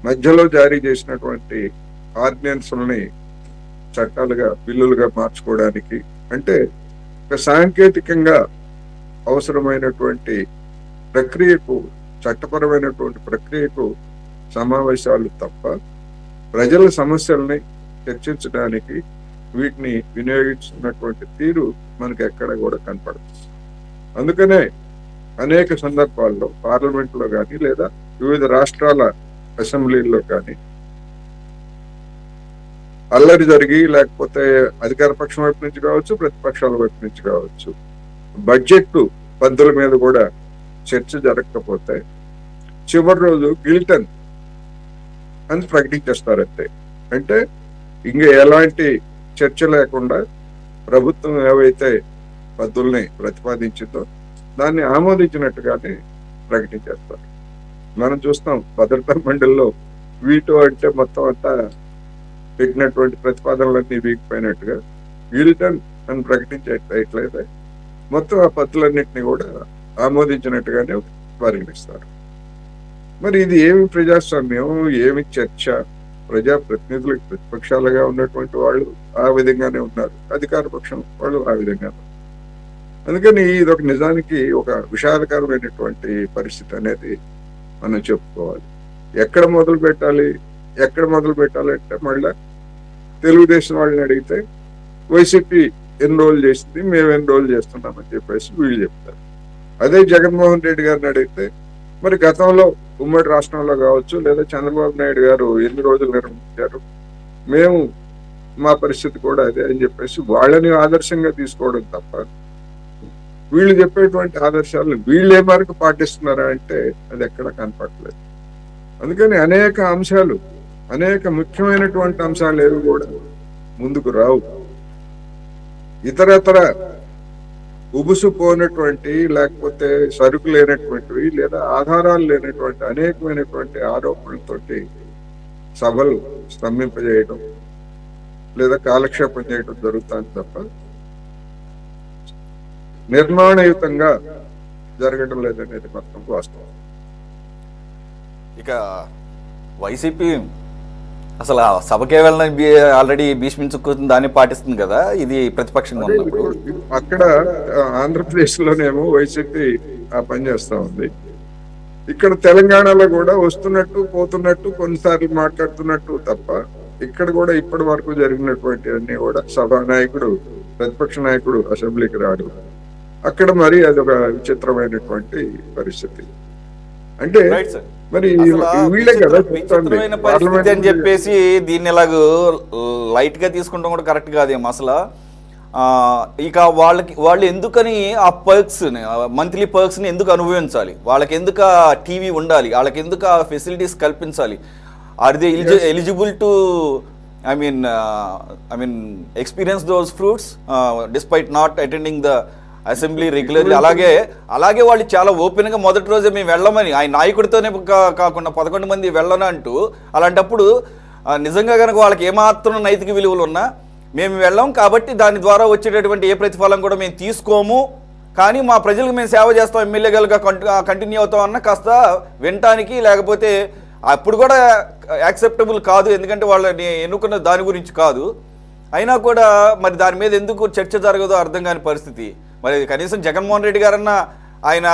మధ్యలో జారీ చేసినటువంటి ఆర్డినెన్స్ని చట్టాలుగా బిల్లులుగా మార్చుకోవడానికి, అంటే ఒక సాంకేతికంగా అవసరమైనటువంటి ప్రక్రియకు, చట్టపరమైనటువంటి ప్రక్రియకు సమావేశాలు తప్ప ప్రజల సమస్యల్ని చర్చించడానికి వీటిని వినియోగించుకున్నటువంటి తీరు మనకి ఎక్కడ కూడా కనపడదు. అందుకనే అనేక సందర్భాల్లో పార్లమెంట్లో కానీ లేదా వివిధ రాష్ట్రాల అసెంబ్లీల్లో కానీ అల్లరి జరిగి, లేకపోతే అధికార పక్షం వైపు నుంచి కావచ్చు, ప్రతిపక్షాల వైపు నుంచి కావచ్చు, బడ్జెట్ పద్ధతుల మీద కూడా చర్చ జరగకపోతే చివరి రోజు గిల్టన్ అని ప్రకటించేస్తారంతే. అంటే ఇంకా ఎలాంటి చర్చ లేకుండా ప్రభుత్వం ఏవైతే పద్ధతుల్ని ప్రతిపాదించిందో దాన్ని ఆమోదించినట్టుగానే ప్రకటించేస్తారు. మనం చూస్తాం భద్రతా మండలిలో వీటో అంటే మొత్తం అంతా పెట్టినటువంటి ప్రతిపాదనలన్నీ వీగిపోయినట్టుగా గిల్టన్ అని ప్రకటించేట్లయితే మొత్తం ఆ పద్ధతులన్నింటినీ కూడా ఆమోదించినట్టుగానే పరిగణిస్తారు. మరి ఇది ఏమి ప్రజాస్వామ్యం, ఏమి చర్చ? ప్రజాప్రతినిధులకు ప్రతిపక్షాలుగా ఉన్నటువంటి వాళ్ళు ఆ విధంగానే ఉన్నారు, అధికార పక్షం వాళ్ళు ఆ విధంగా. అందుకని ఇది ఒక నిజానికి ఒక విషాదకరమైనటువంటి పరిస్థితి అనేది మనం చెప్పుకోవాలి. ఎక్కడ మొదలు పెట్టాలంటే మళ్ళా తెలుగుదేశం వాళ్ళని అడిగితే వైసీపీ ఎన్రోల్ చేసింది, మేము ఎన్రోల్ చేస్తున్నామని చెప్పేసి వీళ్ళు చెప్తారు. అదే జగన్మోహన్ రెడ్డి గారిని అడిగితే మరి గతంలో ఉమ్మడి రాష్ట్రంలో కావచ్చు, లేదా చంద్రబాబు నాయుడు గారు ఎన్ని రోజులు నిర్వహించారు, మేము మా పరిస్థితి కూడా అదే అని చెప్పేసి వాళ్ళని ఆదర్శంగా తీసుకోవడం తప్ప వీళ్ళు చెప్పేటువంటి ఆదర్శాలను వీళ్ళు ఏ మేరకు పాటిస్తున్నారా అంటే అది ఎక్కడ కనపడలేదు. అందుకని అనేక ముఖ్యమైనటువంటి అంశాలు ఏవి కూడా ముందుకు రావు. ఇతరతర ఉబుసుపోయినటువంటి, లేకపోతే సరుకు లేనటువంటివి, లేదా ఆధారాలు లేనటువంటి అనేకమైనటువంటి ఆరోపణలతోటి సభలు స్తంభింపజేయడం లేదా కాలక్షేపం చేయడం జరుగుతుంది తప్ప నిర్మాణయుతంగా జరగడం లేదనేది మొత్తం వాస్తవం. ఇక వైసీపీ అసలు ఆ సభకే వెళ్ళని ఆల్రెడీ భీష్మించుకుంటుంది, దాన్ని పాటిస్తుంది కదా, ఇది ప్రతిపక్షంగా ఉన్నప్పుడు. అక్కడ ఆంధ్రప్రదేశ్ లోనేమో వైసీపీ ఆ పని చేస్తా ఉంది. ఇక్కడ తెలంగాణలో కూడా వస్తున్నట్టు పోతున్నట్టు కొన్నిసార్లు మాట్లాడుతున్నట్టు తప్ప ఇక్కడ కూడా ఇప్పటి వరకు జరిగినటువంటి అన్ని కూడా సభానాయకుడు, ప్రతిపక్ష నాయకుడు అసెంబ్లీకి రాడు. అక్కడ మరి అదొక విచిత్రమైనటువంటి పరిస్థితి. అంటే మరి వీళ్ళే కదా పరిస్థితి అని చెప్పేసి దీన్ని ఎలాగో లైట్ గా తీసుకుంటాం కూడా కరెక్ట్ కాదేమో అసలు. ఇక వాళ్ళు ఎందుకని ఆ పర్క్స్, మంత్లీ పర్క్స్ ని ఎందుకు అనుభవించాలి, వాళ్ళకి ఎందుకు ఆ టీవీ ఉండాలి, వాళ్ళకి ఎందుకు ఆ ఫెసిలిటీస్ కల్పించాలి? Are they eligible to I mean experience those fruits despite not attending the assembly regularly? అలాగే వాళ్ళు చాలా ఓపెన్ గా మొదటి రోజే మేము వెళ్ళమని, ఆయన నాయకుడితోనే కాకుండా 11 మంది వెళ్ళనంటూ, అలాంటప్పుడు నిజంగా కనుక వాళ్ళకి ఏమాత్రం నైతిక విలువలు ఉన్నా మేము వెళ్ళాం కాబట్టి దాని ద్వారా వచ్చేటటువంటి ఏ ప్రతిఫలం కూడా మేము తీసుకోము, కానీ మా ప్రజలకు మేము సేవ చేస్తాం, ఎమ్మెల్యేలుగా కంటిన్యూ అవుతాం అన్న కాస్త వినటానికి, లేకపోతే అప్పుడు కూడా యాక్సెప్టబుల్ కాదు, ఎందుకంటే వాళ్ళని ఎన్నుకున్న దాని గురించి కాదు. అయినా కూడా మరి దాని మీద ఎందుకు చర్చ జరగదో అర్థం కాని పరిస్థితి. మరి కనీసం జగన్మోహన్ రెడ్డి గారన్నా ఆయన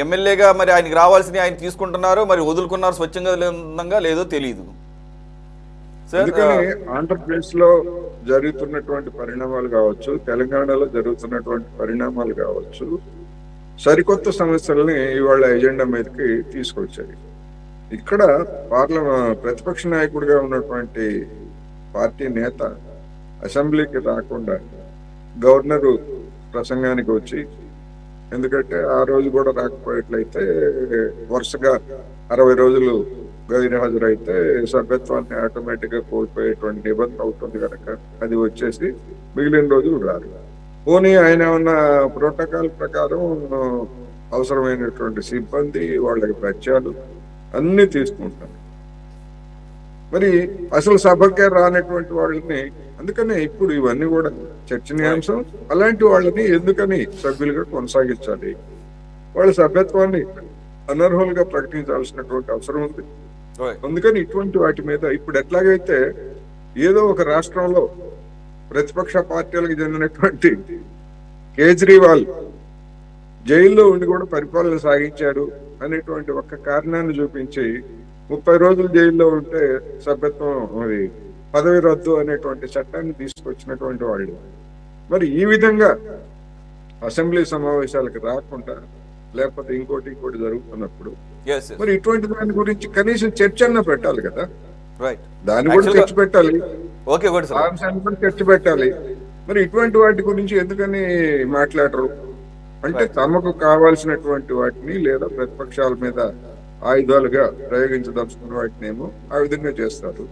ఎమ్మెల్యేగా మరి ఆయనకి రావాల్సిన ఆయన తీసుకుంటున్నారు, మరి వదులుకున్నారు స్వచ్ఛంగా లేదో తెలియదు. ఆంధ్రప్రదేశ్ లో జరుగుతున్నటువంటి పరిణామాలు కావచ్చు, తెలంగాణలో జరుగుతున్నటువంటి పరిణామాలు కావచ్చు, సరికొత్త సమస్యల్ని ఇవాళ ఎజెండా మీదకి తీసుకొచ్చాయి. ఇక్కడ ప్రతిపక్ష నాయకుడిగా ఉన్నటువంటి పార్టీ నేత అసెంబ్లీకి రాకుండా గవర్నరు ప్రసంగానికి వచ్చి, ఎందుకంటే ఆ రోజు కూడా రాకపోయేట్లయితే వరుసగా 60 రోజులు గైర్హాజరైతే సభ్యత్వాన్ని ఆటోమేటిక్ గా కోల్పోయేటువంటి నిబంధన అవుతుంది కనుక అది వచ్చేసి మిగిలిన రోజులు రారు. పోనీ ఆయన ఉన్న ప్రోటోకాల్ ప్రకారం అవసరమైనటువంటి సిబ్బంది, వాళ్ళకి ప్రత్యాలు అన్ని తీసుకుంటారు. మరి అసలు సభకే రానటువంటి వాళ్ళని, అందుకనే ఇప్పుడు ఇవన్నీ కూడా చర్చనీయాంశం. అలాంటి వాళ్ళని ఎందుకని సభ్యులుగా కొనసాగించాలి? వాళ్ళ సభ్యత్వాన్ని అనర్హులుగా ప్రకటించాల్సినటువంటి అవసరం ఉంది. అందుకని ఇటువంటి వాటి మీద ఇప్పుడు ఎట్లాగైతే ఏదో ఒక రాష్ట్రంలో ప్రతిపక్ష పార్టీలకు చెందినటువంటి కేజ్రీవాల్ జైల్లో ఉండి కూడా పరిపాలన సాగించాడు అనేటువంటి ఒక్క కారణాన్ని చూపించి 30 రోజులు జైల్లో ఉంటే సభ్యత్వం మరి పదవి రద్దు అనేటువంటి చట్టాన్ని తీసుకొచ్చినటువంటి వాళ్ళు మరి ఈ విధంగా అసెంబ్లీ సమావేశాలకు రాకుండా లేకపోతే ఇంకోటి జరుగుతున్నప్పుడు మరి ఇటువంటి దాని గురించి కనీసం చర్చ అన్న పెట్టాలి కదా. రైట్, దాన్ని కూడా చర్చ పెట్టాలి, ఓకే కూడా ఆ అంశాన్ని కూడా చర్చ పెట్టాలి. మరి ఇటువంటి వాటి గురించి ఎందుకని మాట్లాడరు అంటే తమకు కావాల్సినటువంటి వాటిని లేదా ప్రతిపక్షాల మీద ఆయుధాలుగా ప్రయోగించదలుచుకున్న వాటినేమో ఆ విధంగా చేస్తారు,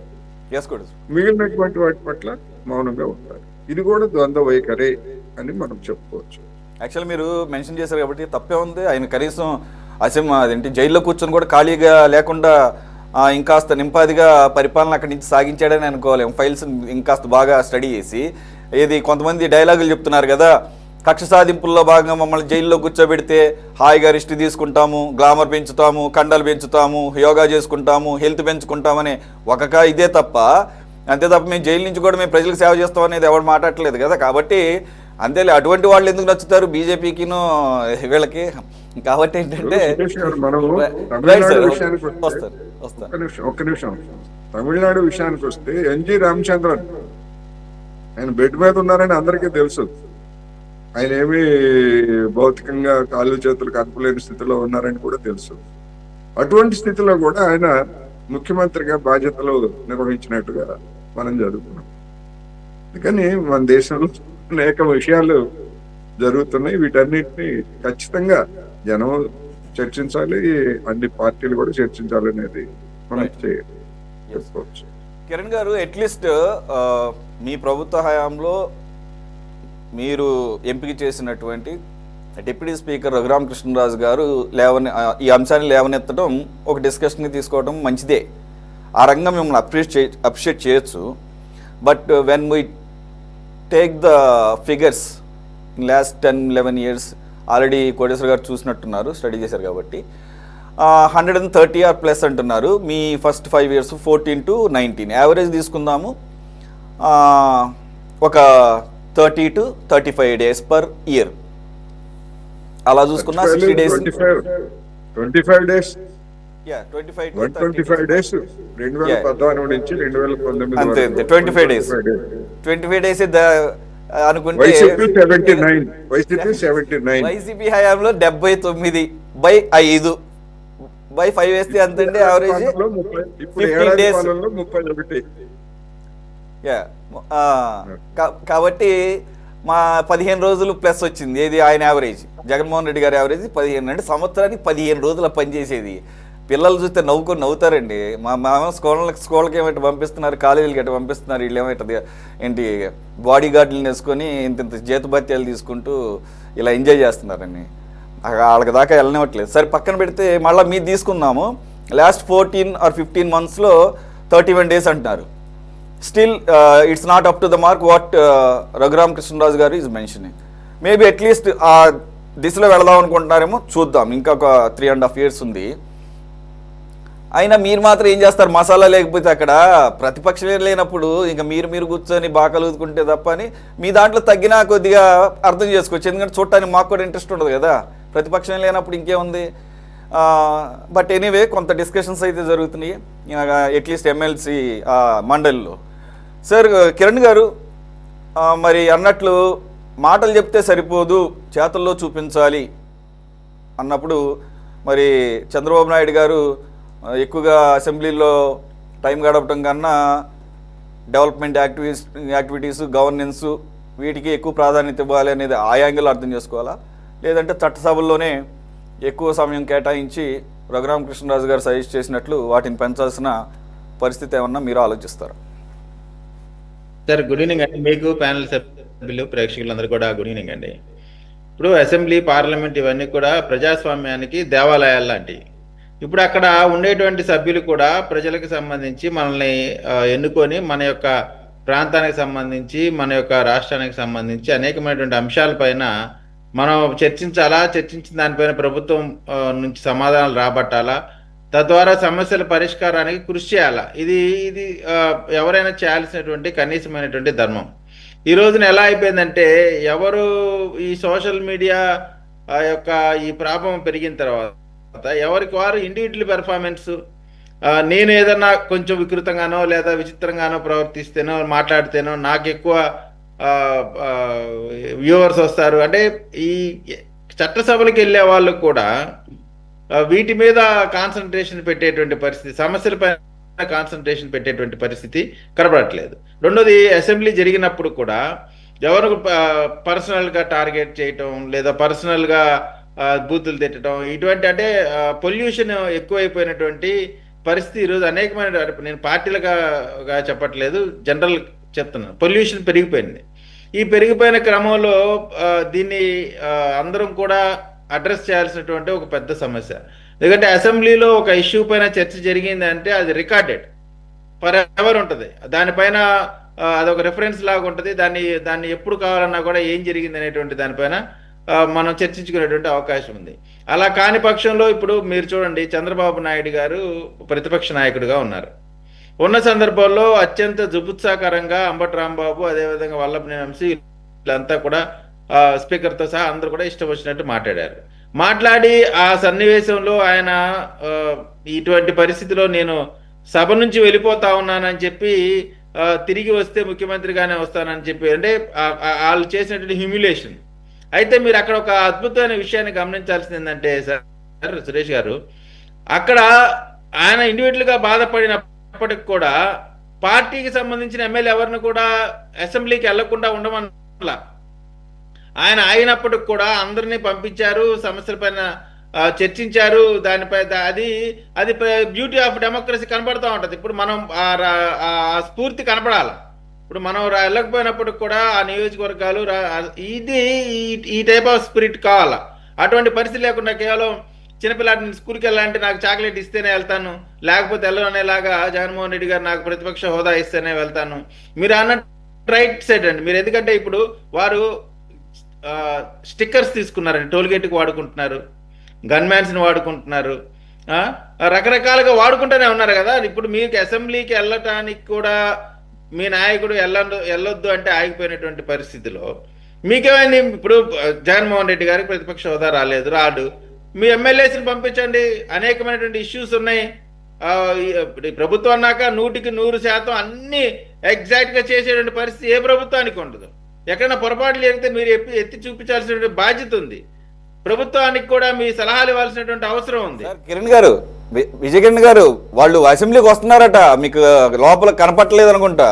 మిగిలినటువంటి వాటి పట్ల మౌనంగా ఉంటారు. ఇది కూడా ద్వంద్వ వైఖరే అని మనం చెప్పుకోవచ్చు. యాక్చువల్లీ మీరు మెన్షన్ చేశారు కాబట్టి తప్పే ఉంది. ఆయన కనీసం అదేంటి జైల్లో కూర్చొని కూడా ఖాళీగా లేకుండా ఇంకాస్త నింపాదిగా పరిపాలన అక్కడి నుంచి సాగించాడని అనుకోవాలి. ఫైల్స్ ఇంకాస్త బాగా స్టడీ చేసి ఏది కొంతమంది డైలాగులు చెప్తున్నారు కదా, కక్ష సాధింపుల్లో భాగంగా మమ్మల్ని జైల్లో కూర్చోబెడితే హాయిగా రెస్ట్ తీసుకుంటాము, గ్లామర్ పెంచుతాము, కండలు పెంచుతాము, యోగా చేసుకుంటాము, హెల్త్ పెంచుకుంటామని ఇదే తప్ప అంతే తప్ప మేము జైలు నుంచి కూడా మేము ప్రజలకు సేవ చేస్తాం అనేది ఎవరు మాట్లాడట్లేదు కదా. కాబట్టి అంతేలే, అటువంటి వాళ్ళు ఎందుకు నచ్చుతారు బీజేపీకిను వీళ్ళకి. కాబట్టి ఏంటంటే ఒక్క నిమిషం తమిళనాడు విషయానికి వస్తే ఎన్జి రామచంద్రన్ ఆయన బెడ్ మీద ఉన్నారని అందరికీ తెలుసు. ఆయన ఏమి భౌతికంగా కాళ్ళు చేతులు కదపలేని స్థితిలో ఉన్నారని కూడా తెలుసు. అటువంటి స్థితిలో కూడా ఆయన ముఖ్యమంత్రిగా బాధ్యతలు నిర్వహించినట్టుగా మనం చదువుకున్నాం. అందుకని మన దేశంలో అనేక విషయాలు జరుగుతున్నాయి. వీటన్నిటిని ఖచ్చితంగా జనం చర్చించాలి, అన్ని పార్టీలు కూడా చర్చించాలి అనేది మనం చెప్పుకోవచ్చు. కిరణ్ గారు, అట్లీస్ట్ మీ ప్రభుత్వ హయాంలో మీరు ఎంపిక చేసినటువంటి డిప్యూటీ స్పీకర్ రఘురామకృష్ణరాజు గారు ఈ అంశాన్ని లేవనెత్తడం, ఒక డిస్కషన్కి తీసుకోవడం మంచిదే. ఆ రంగం మిమ్మల్ని అప్రిషియేట్ చేయొచ్చు. But when we take the figures in last 10-11 years already Koteswara garu చూసినట్టున్నారు, స్టడీ చేశారు కాబట్టి 130 or plus అంటున్నారు. మీ ఫస్ట్ 5 years 14 to 19 యావరేజ్ తీసుకుందాము, ఒక 30 to 35 days పర్ ఇయర్. అలా చూసుకున్నా 60 days 25 days 125 days 2014 నుంచి 2019 అంతే 25 days 25 days అనుకుంటే వైసీపీ హయాంలో 79/5 వేస్తే అంతండి యావరేజ్ 15 days. కాబట్టి మా 15 రోజులు ప్లస్ వచ్చింది. ఏది ఆయన యావరేజ్, జగన్మోహన్ రెడ్డి గారి యావరేజ్ 15 అంటే సంవత్సరానికి 15 రోజుల పనిచేసేది. పిల్లలు చూస్తే నవ్వుతారండి. మా స్కూళ్ళకి ఏమైతే పంపిస్తున్నారు, కాలేజీలకి ఎట్లా పంపిస్తున్నారు, వీళ్ళు ఏమైతుంది ఏంటి బాడీ గార్డులను వేసుకొని ఇంత జీతభత్యాలు తీసుకుంటూ ఇలా ఎంజాయ్ చేస్తున్నారండి. వాళ్ళకి దాకా వెళ్ళనివ్వట్లేదు. సరే పక్కన పెడితే మళ్ళీ మీరు తీసుకుందాము, లాస్ట్ 14 or 15 monthsలో 31 days అంటున్నారు. Still it's not up to the mark what Raghurama Krishna Raju garu is mentioning. Maybe at least ఆ దిశలో వెళదాం అనుకుంటున్నారేమో, చూద్దాం. ఇంకా ఒక 3.5 years ఉంది. అయినా మీరు మాత్రం ఏం చేస్తారు, మసాలా లేకపోతే అక్కడ ప్రతిపక్షమే లేనప్పుడు ఇంకా మీరు కూర్చొని బాకలుదుకుంటే తప్ప అని మీ దాంట్లో తగ్గినా కొద్దిగా అర్థం చేసుకోవచ్చు. ఎందుకంటే చూడటానికి మాకు కూడా ఇంట్రెస్ట్ ఉండదు కదా, ప్రతిపక్షమే లేనప్పుడు ఇంకేముంది. బట్ ఎనీవే కొంత డిస్కషన్స్ అయితే జరుగుతున్నాయి అట్లీస్ట్ ఎమ్మెల్సీ మండలిలో. సార్ కిరణ్ గారు, మరి అన్నట్లు మాటలు చెప్తే సరిపోదు, చేతల్లో చూపించాలి అన్నప్పుడు మరి చంద్రబాబు నాయుడు గారు ఎక్కువగా అసెంబ్లీలో టైం గడపడం కన్నా డెవలప్మెంట్ యాక్టివిటీస్, గవర్నెన్స్ వీటికి ఎక్కువ ప్రాధాన్యత ఇవ్వాలి అనేది ఆ యాంగిల్ అర్థం చేసుకోవాలా, లేదంటే చట్టసభల్లోనే ఎక్కువ సమయం కేటాయించి రఘురామకృష్ణరాజు గారు సజెస్ట్ చేసినట్లు వాటిని పెంచాల్సిన పరిస్థితి ఏమన్నా మీరు ఆలోచిస్తారు? సార్ గుడ్ ఈవినింగ్ అండి, మీకు ప్యానల్ సభ్యులు ప్రేక్షకులందరూ కూడా గుడ్ ఈవినింగ్ అండి. ఇప్పుడు అసెంబ్లీ, పార్లమెంట్ ఇవన్నీ కూడా ప్రజాస్వామ్యానికి దేవాలయాలు లాంటివి. ఇప్పుడు అక్కడ ఉండేటువంటి సభ్యులు కూడా ప్రజలకు సంబంధించి మనల్ని ఎన్నుకొని మన యొక్క ప్రాంతానికి సంబంధించి, మన యొక్క రాష్ట్రానికి సంబంధించి అనేకమైనటువంటి అంశాలపైన మనం చర్చించాలా, చర్చించిన దానిపైన ప్రభుత్వం నుంచి సమాధానాలు రాబట్టాలా, తద్వారా సమస్యల పరిష్కారానికి కృషి చేయాలా. ఇది ఎవరైనా చేయాల్సినటువంటి కనీసమైనటువంటి ధర్మం. ఈ రోజున ఎలా అయిపోయిందంటే ఎవరు ఈ సోషల్ మీడియా యొక్క ఈ ప్రాబ్లం పెరిగిన తర్వాత ఎవరికి వారు ఇండివిజువల్ పెర్ఫార్మెన్స్, నేను ఏదన్నా కొంచెం వికృతంగానో లేదా విచిత్రంగానో ప్రవర్తిస్తేనో మాట్లాడితేనో నాకు ఎక్కువ వ్యూవర్స్ వస్తారు. అంటే ఈ చట్టసభలకు వెళ్ళే వాళ్ళు కూడా వీటి మీద కాన్సన్ట్రేషన్ పెట్టేటువంటి పరిస్థితి, సమస్యలపై కాన్సన్ట్రేషన్ పెట్టేటువంటి పరిస్థితి కనబడట్లేదు. రెండోది, అసెంబ్లీ జరిగినప్పుడు కూడా ఎవరు పర్సనల్గా టార్గెట్ చేయటం లేదా పర్సనల్గా బూతులు తిట్టడం, ఇటువంటి అంటే పొల్యూషన్ ఎక్కువైపోయినటువంటి పరిస్థితి ఈరోజు అనేకమైన, నేను పార్టీలుగా చెప్పట్లేదు, జనరల్ చెప్తున్నాను, పొల్యూషన్ పెరిగిపోయింది. ఈ పెరిగిపోయిన క్రమంలో దీన్ని అందరం కూడా అడ్రస్ చేయాల్సినటువంటి ఒక పెద్ద సమస్య. ఎందుకంటే అసెంబ్లీలో ఒక ఇష్యూ పైన చర్చ జరిగింది అంటే అది రికార్డెడ్ ఫర్ ఎవర్ ఉంటుంది, దానిపైన అదొక రెఫరెన్స్ లాగా ఉంటుంది. దాన్ని ఎప్పుడు కావాలన్నా కూడా ఏం జరిగింది అనేటువంటి దానిపైన మనం చర్చించుకునేటువంటి అవకాశం ఉంది. అలా కాని పక్షంలో ఇప్పుడు మీరు చూడండి, చంద్రబాబు నాయుడు గారు ప్రతిపక్ష నాయకుడిగా ఉన్నారు. ఉన్న సందర్భంలో అత్యంత జుగుత్సాకరంగా అంబటి రాంబాబు, అదేవిధంగా వల్లభనేని వంశీ వీళ్ళంతా కూడా స్పీకర్తో సహా అందరూ కూడా ఇష్టం వచ్చినట్టు మాట్లాడి ఆ సన్నివేశంలో ఆయన ఇటువంటి పరిస్థితిలో నేను సభ నుంచి వెళ్ళిపోతా ఉన్నానని చెప్పి తిరిగి వస్తే ముఖ్యమంత్రిగానే వస్తానని చెప్పి, అంటే వాళ్ళు చేసినటువంటి హ్యూమిలేషన్. అయితే మీరు అక్కడ ఒక అద్భుతమైన విషయాన్ని గమనించాల్సింది ఏంటంటే సార్ సురేష్ గారు, అక్కడ ఆయన ఇండివిజువల్గా బాధపడినప్పటికి కూడా పార్టీకి సంబంధించిన ఎమ్మెల్యే ఎవరిని కూడా అసెంబ్లీకి వెళ్లకుండా ఉండమన్నలా. ఆయన అయినప్పటికి కూడా అందరినీ పంపించారు, సమస్యలపైన చర్చించారు. దానిపై అది బ్యూటీ ఆఫ్ డెమోక్రసీ కనబడుతూ ఉంటుంది. ఇప్పుడు మనం ఆ స్ఫూర్తి కనపడాలి. ఇప్పుడు మనం వెళ్ళకపోయినప్పటికి కూడా ఆ నియోజకవర్గాలు ఇది ఈ టైప్ ఆఫ్ స్పిరిట్ కావాలా. అటువంటి పరిస్థితి లేకుండా కేవలం చిన్నపిల్లాడిని స్కూల్కి వెళ్ళాలంటే నాకు చాక్లెట్ ఇస్తేనే వెళ్తాను, లేకపోతే వెళ్ళనేలాగా జగన్మోహన్ రెడ్డి గారు నాకు ప్రతిపక్ష హోదా ఇస్తేనే వెళ్తాను. మీరు అన్న రైట్ సైడ్ అండి మీరు, ఎందుకంటే ఇప్పుడు వారు స్టిక్కర్స్ తీసుకున్నారండి, టోల్గేట్కి వాడుకుంటున్నారు, గన్మ్యాన్స్ని వాడుకుంటున్నారు, రకరకాలుగా వాడుకుంటూనే ఉన్నారు కదా. ఇప్పుడు మీకు అసెంబ్లీకి వెళ్ళటానికి కూడా మీ నాయకుడు వెళ్ళొద్దు అంటే ఆగిపోయినటువంటి పరిస్థితిలో మీకేమైంది? ఇప్పుడు జగన్మోహన్ రెడ్డి గారికి ప్రతిపక్ష హోదా రాడు, మీ ఎమ్మెల్యేస్ని పంపించండి, అనేకమైనటువంటి ఇష్యూస్ ఉన్నాయి. ప్రభుత్వం అన్నాక 100% అన్ని ఎగ్జాక్ట్గా చేసేటువంటి పరిస్థితి ఏ ప్రభుత్వానికి ఉండదు. ఎక్కడైనా పొరపాట్లు జరిగితే మీరు ఎత్తి చూపించాల్సినటువంటి బాధ్యత ఉంది. ప్రభుత్వానికి కూడా మీ సలహాలు ఇవ్వాల్సినటువంటి అవసరం ఉంది. కిరణ్ గారు, విజయ్ కిరణ్ గారు, వాళ్ళు అసెంబ్లీకి వస్తున్నారట, మీకు లోపల కనపట్టలేదు అనుకుంటా.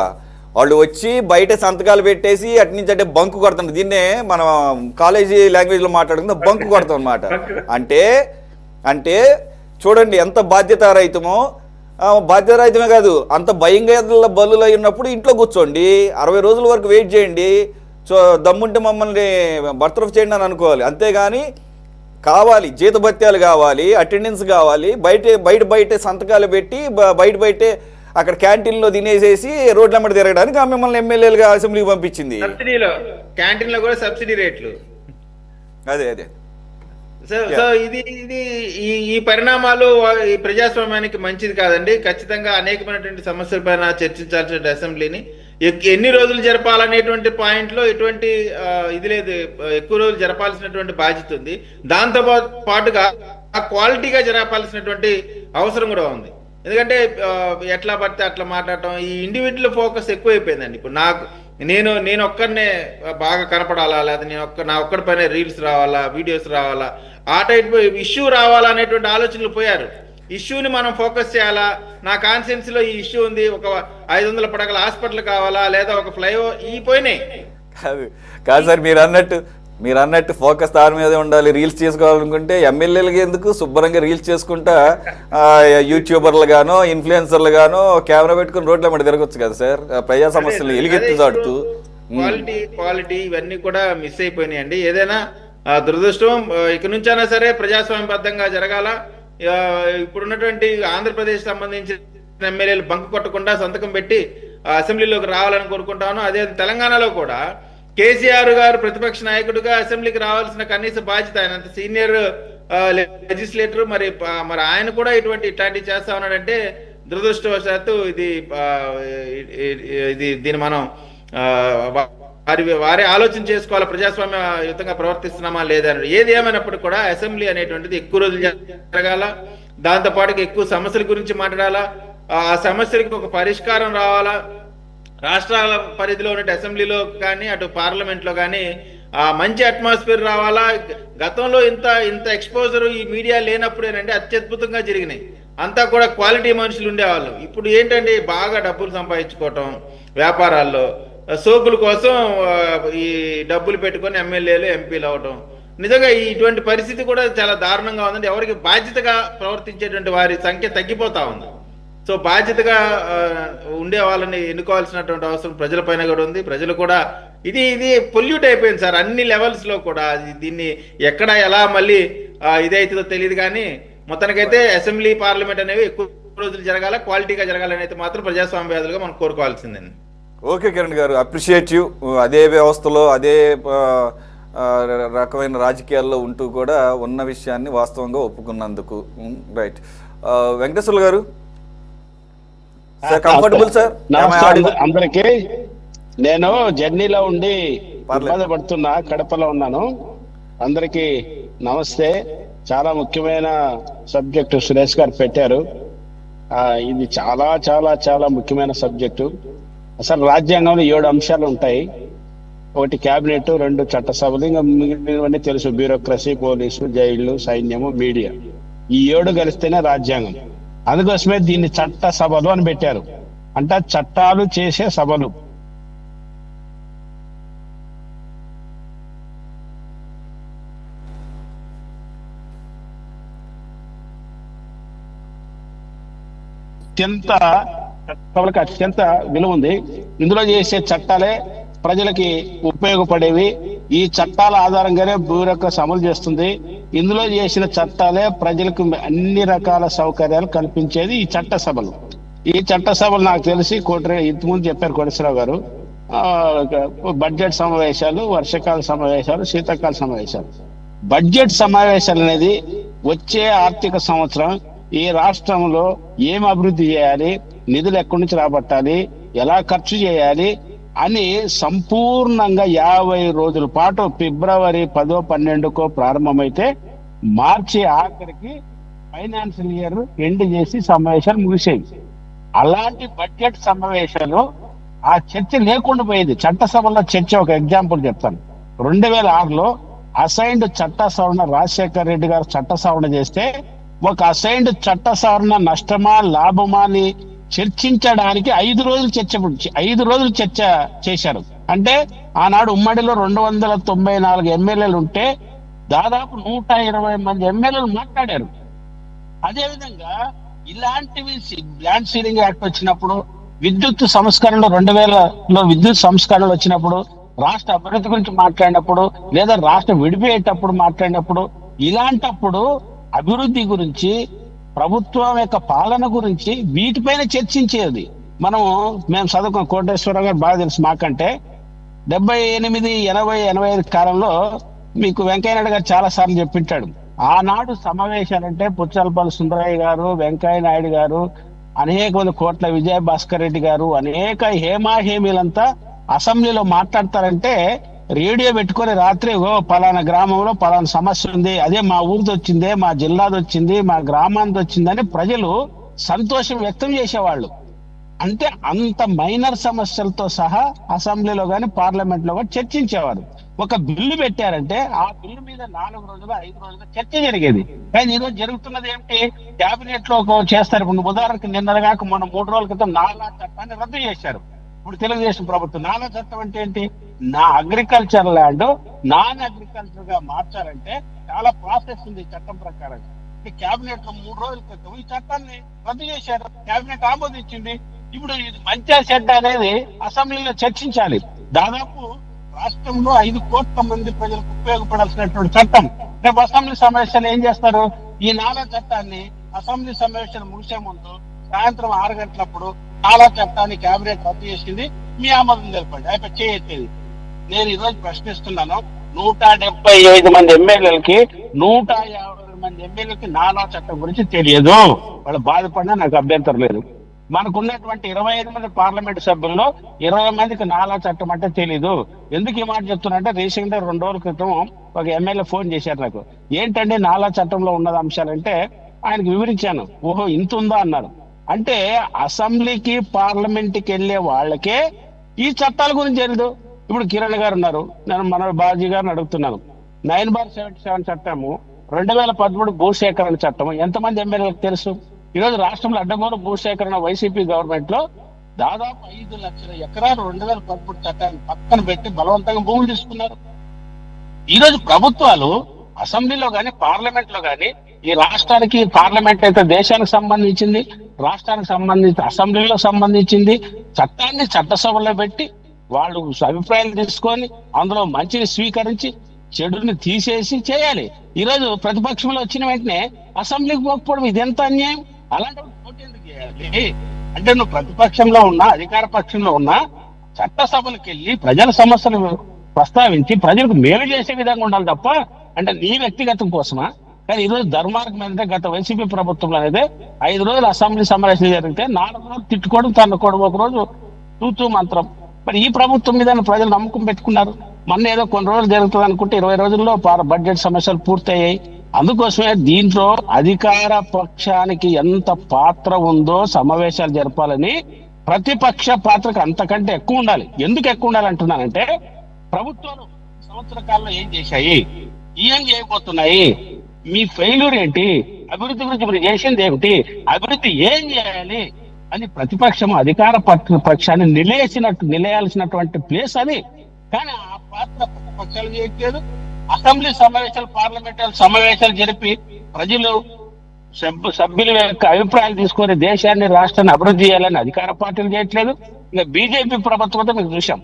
వాళ్ళు వచ్చి బయట సంతకాలు పెట్టేసి అటు నుంచి అంటే బంకు కొడుతున్నారు. దీన్నే మనం కాలేజీ లాంగ్వేజ్లో మాట్లాడుకుంటే బంకు కొడతాం అన్నమాట. అంటే చూడండి ఎంత బాధ్యతారహితమో. బాధ్యతారహితమే కాదు, అంత భయంగా బల్లులు అయినప్పుడు ఇంట్లో కూర్చోండి, 60 రోజుల వరకు వెయిట్ చేయండి. సో దమ్ముంటే మమ్మల్ని బర్తరఫ్ చేయండి అని అనుకోవాలి. అంతేగాని కావాలి జీతభత్యాలు కావాలి, అటెండెన్స్ కావాలి, బయట సంతకాలు పెట్టి బయటే అక్కడ క్యాంటీన్లో తినేసేసి రోడ్ల మీద తిరగడానికి మిమ్మల్ని ఎమ్మెల్యేలుగా అసెంబ్లీకి పంపించింది. సబ్సిడీలో క్యాంటీన్లో కూడా సబ్సిడీ రేట్లు. అదే సో ఇది ఈ పరిణామాలు ఈ ప్రజాస్వామ్యానికి మంచిది కాదండి. ఖచ్చితంగా అనేకమైనటువంటి సమస్యల పైన చర్చించాల్సిన అసెంబ్లీని ఎన్ని రోజులు జరపాలనేటువంటి పాయింట్లో ఎటువంటి ఇది లేదు, ఎక్కువ రోజులు జరపాల్సినటువంటి బాధ్యత ఉంది. దాంతో పాటుగా ఆ క్వాలిటీగా జరపాల్సినటువంటి అవసరం కూడా ఉంది. ఎందుకంటే ఎట్లా పడితే అట్లా మాట్లాడటం, ఈ ఇండివిజువల్ ఫోకస్ ఎక్కువైపోయిందండి. ఇప్పుడు నేను ఒక్కడనే బాగా కనపడాలా, లేదా నా ఒక్కడి పైన రీల్స్ రావాలా, వీడియోస్ రావాలా, ఆ టైప్ ఇష్యూ రావాలా అనేటువంటి ఆలోచనలు పోయారు. ఇష్యూని మనం ఫోకస్ చేయాలా, నా కాన్స్టిట్యున్సీలో ఈ ఇష్యూ ఉంది, ఒక 500 పడకల హాస్పిటల్ కావాలా, లేదా ఒక ఫ్లైఓవర్, ఈ పోయినాయి. కాదు సార్, మీరు అన్నట్టు ఫోకస్ దాని మీద ఉండాలి. రీల్స్ చేసుకోవాలనుకుంటే ఎమ్మెల్యేలకి ఎందుకు, శుభ్రంగా రీల్స్ చేసుకుంటా యూట్యూబర్లు గానో ఇన్ఫ్లుయెన్సర్లు గానో కెమెరా పెట్టుకుని రోడ్ల మీద తిరగొచ్చు కదా సార్, ప్రజా సమస్యలు ఎలుగెత్తి చాటుతూ. క్వాలిటీ ఇవన్నీ కూడా మిస్ అయిపోయినాయండి. ఏదైనా దురదృష్టం. ఇక నుంచైనా సరే ప్రజాస్వామ్యబద్ధంగా జరగాల. ఇప్పుడున్నటువంటి ఆంధ్రప్రదేశ్ సంబంధించిన ఎమ్మెల్యేలు బంకు కొట్టకుండా సంతకం పెట్టి అసెంబ్లీలోకి రావాలని కోరుకుంటాను. అదే తెలంగాణలో కూడా కేసీఆర్ గారు ప్రతిపక్ష నాయకుడిగా అసెంబ్లీకి రావాల్సిన కనీస బాధ్యత, ఆయన సీనియర్ లెజిస్లేటర్, మరి ఆయన కూడా ఇట్లాంటివి చేస్తా ఉన్నాడంటే దురదృష్టవశాత్తు దీన్ని మనం వారే ఆలోచన చేసుకోవాలి, ప్రజాస్వామ్యయుతంగా ప్రవర్తిస్తున్నామా లేదని. ఏది ఏమైనప్పుడు కూడా అసెంబ్లీ అనేటువంటిది ఎక్కువ రోజులు జరగాల, దాంతోపాటుగా ఎక్కువ సమస్యల గురించి మాట్లాడాలా, ఆ సమస్యలకు ఒక పరిష్కారం రావాలా. రాష్ట్రాల పరిధిలో ఉన్న అసెంబ్లీలో కానీ అటు పార్లమెంట్లో కానీ ఆ మంచి అట్మాస్ఫియర్ రావాలా. గతంలో ఇంత ఎక్స్పోజర్ ఈ మీడియా లేనప్పుడేనంటే అత్యద్భుతంగా జరిగినాయి, అంతా కూడా క్వాలిటీ మనుషులు ఉండేవాళ్ళు. ఇప్పుడు ఏంటంటే బాగా డబ్బులు సంపాదించుకోవటం, వ్యాపారాల్లో సోకుల కోసం ఈ డబ్బులు పెట్టుకొని ఎమ్మెల్యేలు ఎంపీలు అవటం, నిజంగా ఇటువంటి పరిస్థితి కూడా చాలా దారుణంగా ఉందండి. ఎవరికి బాధ్యతగా ప్రవర్తించేటువంటి వారి సంఖ్య తగ్గిపోతా ఉంది. సో బాధ్యతగా ఉండే వాళ్ళని ఎన్నుకోవాల్సినటువంటి అవసరం ప్రజల పైన కూడా ఉంది. ప్రజలు కూడా ఇది పొల్యూట్ అయిపోయింది సార్ అన్ని లెవెల్స్ లో కూడా. దీన్ని ఎక్కడ ఎలా మళ్ళీ ఇదైతుందో తెలియదు, కానీ మొత్తానికైతే అసెంబ్లీ పార్లమెంట్ అనేవి ఎక్కువ రోజులు జరగాల, క్వాలిటీగా జరగాలని అయితే మాత్రం ప్రజాస్వామ్యవాదులుగా మనం కోరుకోవాల్సిందండి. ఓకే కిరణ్ గారు, అప్రిషియేట్ యూ. అదే వ్యవస్థలో అదే రకమైన రాజకీయాల్లో ఉంటూ కూడా ఉన్న విషయాన్ని వాస్తవంగా ఒప్పుకున్నందుకు రైట్. వెంకటేశ్వర్లు గారు, కంఫర్టబుల్ సార్? అందరికి నేను జర్నీలో ఉండి ఇబ్బంది పడుతున్నా, కడపలో ఉన్నాను. అందరికి నమస్తే. చాలా ముఖ్యమైన సబ్జెక్టు సురేష్ గారు పెట్టారు. ఇది చాలా చాలా చాలా ముఖ్యమైన సబ్జెక్టు. అసలు రాజ్యాంగంలో 7 అంశాలు ఉంటాయి. 1 క్యాబినెట్, 2 చట్టసభలు, ఇంకా మిగిలినవన్నీ తెలుసు, బ్యూరోక్రసీ, పోలీసు, జైళ్లు, సైన్యము, మీడియా. ఈ 7 కలిస్తేనే రాజ్యాంగం. అందుకోసమే దీన్ని చట్ట సభలు అని పెట్టారు, అంటే చట్టాలు చేసే సభలు. అత్యంత విలువ ఉంది. ఇందులో చేసే చట్టాలే ప్రజలకి ఉపయోగపడేవి. ఈ చట్టాల ఆధారంగానే బ్యూరోక్రసీ అమలు చేస్తుంది. ఇందులో చేసిన చట్టాలే ప్రజలకు అన్ని రకాల సౌకర్యాలు కల్పించేది ఈ చట్ట సభలు. ఈ చట్ట సభలు నాకు తెలిసి ఇంతకుముందు చెప్పారు కోటేశ్వరరావు గారు, బడ్జెట్ సమావేశాలు, వర్షాకాల సమావేశాలు, శీతాకాల సమావేశాలు. బడ్జెట్ సమావేశాలు అనేది వచ్చే ఆర్థిక సంవత్సరం ఈ రాష్ట్రంలో ఏం అభివృద్ధి చేయాలి, నిధులు ఎక్కడి నుంచి రాబట్టాలి, ఎలా ఖర్చు చేయాలి అని సంపూర్ణంగా 50 రోజుల పాటు ఫిబ్రవరి 10, 12 ప్రారంభమైతే మార్చి ఆఖరికి ఫైనాన్షియల్ ఇయర్ ఎండ్ చేసి సమావేశాలు ముగిసేవి. అలాంటి బడ్జెట్ సమావేశాలు ఆ చర్చ లేకుండా పోయేది. చట్టసభలో చర్చ ఒక ఎగ్జాంపుల్ చెప్తాను. 2006లో అసైన్డ్ చట్ట సవరణ రాజశేఖర్ రెడ్డి గారు చట్ట సవరణ చేస్తే ఒక అసైన్డ్ చట్ట సవరణ నష్టమా లాభమా అని చర్చించడానికి 5 రోజులు చర్చ చేశారు. అంటే ఆనాడు ఉమ్మడిలో 294 ఎమ్మెల్యేలు ఉంటే దాదాపు 120 మంది ఎమ్మెల్యేలు మాట్లాడారు. అదేవిధంగా ఇలాంటివి ల్యాండ్ సీలింగ్ యాక్ట్ వచ్చినప్పుడు, విద్యుత్ సంస్కరణలు 2000లో విద్యుత్ సంస్కరణలు వచ్చినప్పుడు, రాష్ట్ర అభివృద్ధి గురించి మాట్లాడినప్పుడు, లేదా రాష్ట్రం విడిపోయేటప్పుడు మాట్లాడినప్పుడు, ఇలాంటప్పుడు అభివృద్ధి గురించి, ప్రభుత్వం యొక్క పాలన గురించి వీటిపైన చర్చించేది. మేము చదువుకున్న కోటేశ్వరరావు గారు బాగా తెలుసు మాకంటే. 78, 80, 85 కాలంలో మీకు వెంకయ్యనాయుడు గారు చాలా సార్లు చెప్పింటాడు. ఆనాడు సమావేశాలంటే పుచ్చలపల్లి సుందరయ్య గారు, వెంకయ్య నాయుడు గారు, అనేక మంది కోట్ల విజయభాస్కర్ రెడ్డి గారు, అనేక హేమాహేమీలంతా అసెంబ్లీలో మాట్లాడతారంటే రేడియో పెట్టుకొని రాత్రి పలానా గ్రామంలో పలానా సమస్య ఉంది, అదే మా ఊరిది వచ్చిందే, మా జిల్లాది వచ్చింది, మా గ్రామానికి వచ్చిందని ప్రజలు సంతోషం వ్యక్తం చేసేవాళ్ళు. అంటే అంత మైనర్ సమస్యలతో సహా అసెంబ్లీలో కానీ పార్లమెంట్ లో కానీ చర్చించేవారు. ఒక బిల్లు పెట్టారంటే ఆ బిల్లు మీద 4 రోజులు 5 రోజులు చర్చ జరిగేది. కానీ ఈరోజు జరుగుతున్నది ఏమిటి? క్యాబినెట్ లో చేస్తారు. ఇప్పుడు ఉదాహరణకు నిన్నగాక మొన్న 3 రోజుల క్రితం నాలా చట్టాన్ని రద్దు చేశారు. ఇప్పుడు తెలుగుదేశం ప్రభుత్వం నాలా చట్టం అంటే ఏంటి? అగ్రికల్చర్ ల్యాండ్ నాన్ అగ్రికల్చర్ గా మార్చాలంటే చాలా ప్రాసెస్ ఉంది చట్టం ప్రకారం. క్యాబినెట్ లో 3 రోజుల క్రితం ఈ చట్టాన్ని రద్దు చేశారు, క్యాబినెట్ ఆమోదించింది. ఇప్పుడు ఇది మంచి చెడ్డ అనేది అసెంబ్లీలో చర్చించాలి. దాదాపు రాష్ట్రంలో 5 కోట్ల మంది ప్రజలకు ఉపయోగపడాల్సినటువంటి చట్టం. రేపు అసెంబ్లీ సమావేశాలు ఏం చేస్తారు? ఈ నాలా చట్టాన్ని అసెంబ్లీ సమావేశాలు ముగిసే ముందు సాయంత్రం 6 గంటలప్పుడు నాలా చట్టాన్ని కేబినెట్ రద్దు చేసింది, మీ ఆమోదం తెలపండి, అయిపోయి చేయెత్తేది. నేను ఈరోజు ప్రశ్నిస్తున్నాను, 175 మంది ఎమ్మెల్యేలకి 150 మంది ఎమ్మెల్యేలకి నాలా చట్టం గురించి తెలియదు. వాళ్ళు బాధపడినా నాకు అభ్యంతరం లేదు. మనకున్నటువంటి 25 మంది పార్లమెంట్ సభ్యుల్లో 20 మందికి నాలా చట్టం అంటే తెలీదు. ఎందుకు ఈ మాట చెప్తున్నా రీసెంట్ గా 2 రోజుల క్రితం ఒక ఎమ్మెల్యే ఫోన్ చేశారు నాకు. ఏంటంటే నాలా చట్టంలో ఉన్నది అంశాలంటే ఆయనకు వివరించాను. ఓహో ఇంత ఉందా అన్నారు. అంటే అసెంబ్లీకి పార్లమెంట్కి వెళ్ళే వాళ్ళకే ఈ చట్టాల గురించి తెలియదు. ఇప్పుడు కిరణ్ గారు ఉన్నారు, నేను మన బాజీ గారిని అడుగుతున్నాను. 9/77 చట్టము, 2013 భూసేకరణ చట్టం ఎంతమంది ఎమ్మెల్యేలకు తెలుసు? ఈరోజు రాష్ట్రంలో అడ్డగోలు భూసేకరణ వైసీపీ గవర్నమెంట్ లో దాదాపు 5 లక్షల ఎకరాలు 2013 చట్టాన్ని పక్కన పెట్టి బలవంతంగా భూములు తీసుకున్నారు. ఈరోజు ప్రభుత్వాలు అసెంబ్లీలో గాని పార్లమెంట్ లో గాని, ఈ రాష్ట్రానికి పార్లమెంట్ అయితే దేశానికి సంబంధించింది, రాష్ట్రానికి సంబంధించి అసెంబ్లీలో సంబంధించింది, చట్టాన్ని చట్టసభలో పెట్టి వాళ్ళు అభిప్రాయాలు తీసుకొని అందులో మంచిని స్వీకరించి చెడుని తీసేసి చేయాలి. ఈరోజు ప్రతిపక్షంలో వచ్చిన వెంటనే అసెంబ్లీకి పోకపోవడం ఇదెంత అన్యాయం. అలాంటి ఓటు ఎందుకు చేయాలి? అంటే నువ్వు ప్రతిపక్షంలో ఉన్నా అధికార పక్షంలో ఉన్నా చట్టసభలకు వెళ్ళి ప్రజల సమస్యలు ప్రస్తావించి ప్రజలకు మేలు చేసే విధంగా ఉండాలి తప్ప అంటే నీ వ్యక్తిగతం కోసమా? కానీ ఈరోజు ధర్మార్గం ఏంటంటే గత వైసీపీ ప్రభుత్వంలో అనేది 5 రోజులు అసెంబ్లీ సమావేశాలు జరిగితే 4 రోజులు తిట్టుకోవడం తన్నుకోవడం, ఒక రోజు తూతూ మంత్రం. మరి ఈ ప్రభుత్వం మీద ప్రజలు నమ్మకం పెట్టుకున్నారు. మొన్న ఏదో కొన్ని రోజులు జరుగుతుంది అనుకుంటే 20 రోజుల్లో బడ్జెట్ సమస్యలు పూర్తయ్యాయి. అందుకోసమే దీంట్లో అధికార పక్షానికి ఎంత పాత్ర ఉందో సమావేశాలు జరపాలని, ప్రతిపక్ష పాత్రకు అంతకంటే ఎక్కువ ఉండాలి. ఎందుకు ఎక్కువ ఉండాలి అంటున్నానంటే ప్రభుత్వాలు సంవత్సర కాలంలో ఏం చేశాయి, ఏం చేయబోతున్నాయి, మీ ఫెయిల్యూర్ ఏంటి, అభివృద్ధి గురించి మీరు చేసింది ఏమిటి, అభివృద్ధి ఏం చేయాలి అని ప్రతిపక్షం అధికార పక్షాన్ని నిలయాల్సినటువంటి ప్లేస్ అది. కానీ ఆ పాత్ర ప్రతిపక్షాలు చేయట్లేదు. అసెంబ్లీ సమావేశాలు, పార్లమెంటరీ సమావేశాలు జరిపి ప్రజలు సభ్యుల యొక్క అభిప్రాయాలు తీసుకొని దేశాన్ని రాష్ట్రాన్ని అభివృద్ధి చేయాలని అధికార పార్టీలు చేయట్లేదు. ఇంకా బీజేపీ ప్రభుత్వంతో మీకు చూసాం,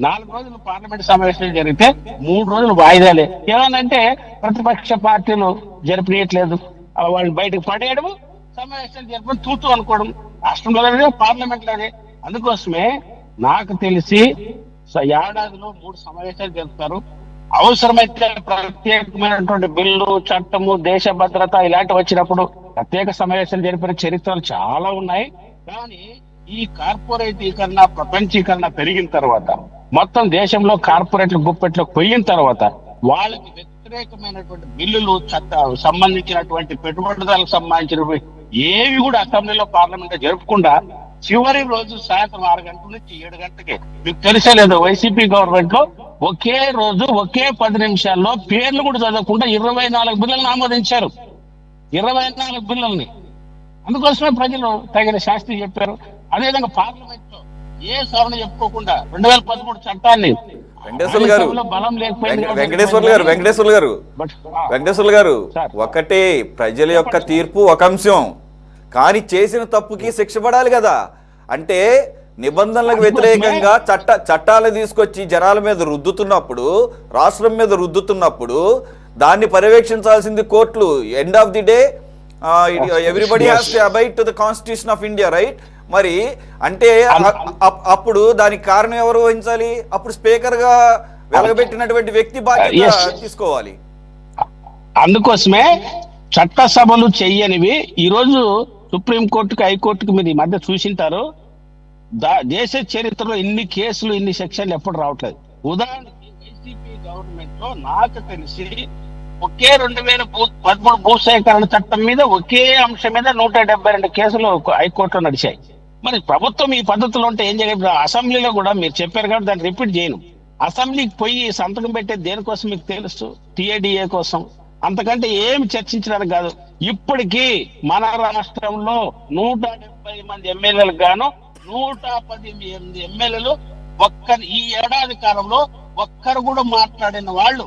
4 రోజులు పార్లమెంట్ సమావేశాలు జరిగితే 3 రోజులు వాయిదాలే. ఏమనంటే ప్రతిపక్ష పార్టీలు జరిపియట్లేదు, వాళ్ళని బయటకు పడేయడము, సమావేశాలు జరపడం తూతూ అనుకోవడం. రాష్ట్రంలో పార్లమెంట్ లోనే. అందుకోసమే నాకు తెలిసి ఏడాదిలో 3 సమావేశాలు జరుపుతారు. అవసరమైతే ప్రత్యేకమైనటువంటి బిల్లు, చట్టము, దేశ భద్రత ఇలాంటివి వచ్చినప్పుడు ప్రత్యేక సమావేశాలు జరిపిన చరిత్రలు చాలా ఉన్నాయి. కానీ ఈ కార్పొరేటీకరణ, ప్రపంచీకరణ పెరిగిన తర్వాత, మొత్తం దేశంలో కార్పొరేట్లు గుప్పెట్లు పోయిన తర్వాత వాళ్ళకి వ్యతిరేకమైనటువంటి బిల్లులు, సంబంధించినటువంటి పెట్టుబడిదారులకు సంబంధించినవి ఏవి కూడా అసెంబ్లీలో పార్లమెంట్ జరుపుకుండా చివరి రోజు సాయంత్రం 6 గంటల నుంచి 7 గంటలకి, మీకు తెలిసే లేదు వైసీపీ గవర్నమెంట్ లో ఒకే రోజు ఒకే 10 నిమిషాల్లో పేర్లు కూడా చదవకుండా 24 బిల్లులను ఆమోదించారు. 24 బిల్లుల్ని. అందుకోసమే ప్రజలు తగిన శాస్త్రి చెప్పారు. అదేవిధంగా పార్లమెంట్ లో ఏ సవరణ చెప్పుకోకుండా 2013 చట్టాన్ని వెంకటేశ్వర్లు గారు ఒకటే, ప్రజల యొక్క తీర్పు ఒక అంశం, కానీ చేసిన తప్పుకి శిక్ష పడాలి కదా. అంటే నిబంధనలకు వ్యతిరేకంగా చట్టాలు తీసుకొచ్చి జనాల మీద రుద్దుతున్నప్పుడు, రాష్ట్రం మీద రుద్దుతున్నప్పుడు దాన్ని పర్యవేక్షించాల్సింది కోర్టులు. End of the day everybody has to abide to the constitution of India, right? మరి అంటే అప్పుడు దానికి కారణం ఎవరు వహించాలి? అప్పుడు స్పీకర్ గా వెలగబెట్టినటువంటి వ్యక్తి బాధ్యత తీసుకోవాలి. అందుకోసమే చట్టసభలు చెయ్యనివి ఈరోజు సుప్రీంకోర్టుకి, హైకోర్టుకి మీరు ఈ మధ్య చూసింటారు. దేశ చరిత్రలో ఇన్ని కేసులు, ఇన్ని సెక్షన్లు ఎప్పుడు రావట్లేదు. ఉదాహరణకి వైసీపీ గవర్నమెంట్ లో నాకు తెలిసి ఒకే 2013 భూసేకరణ చట్టం మీద ఒకే అంశం మీద 172 కేసులు హైకోర్టులో నడిచాయి. మరి ప్రభుత్వం ఈ పద్ధతిలో ఉంటే ఏం చేయాలి? అసెంబ్లీలో కూడా మీరు చెప్పారు కాబట్టి దాన్ని రిపీట్ చేయను. అసెంబ్లీకి పోయి సంతకం పెట్టేది దేనికోసం మీకు తెలుసు? టీఏడిఏ కోసం. అంతకంటే ఏమి చర్చించడానికి కాదు. ఇప్పటికీ మన రాష్ట్రంలో 170 మంది ఎమ్మెల్యేలకు గాను 118 ఎమ్మెల్యేలు ఈ ఏడాది కాలంలో ఒక్కరు కూడా మాట్లాడిన వాళ్ళు,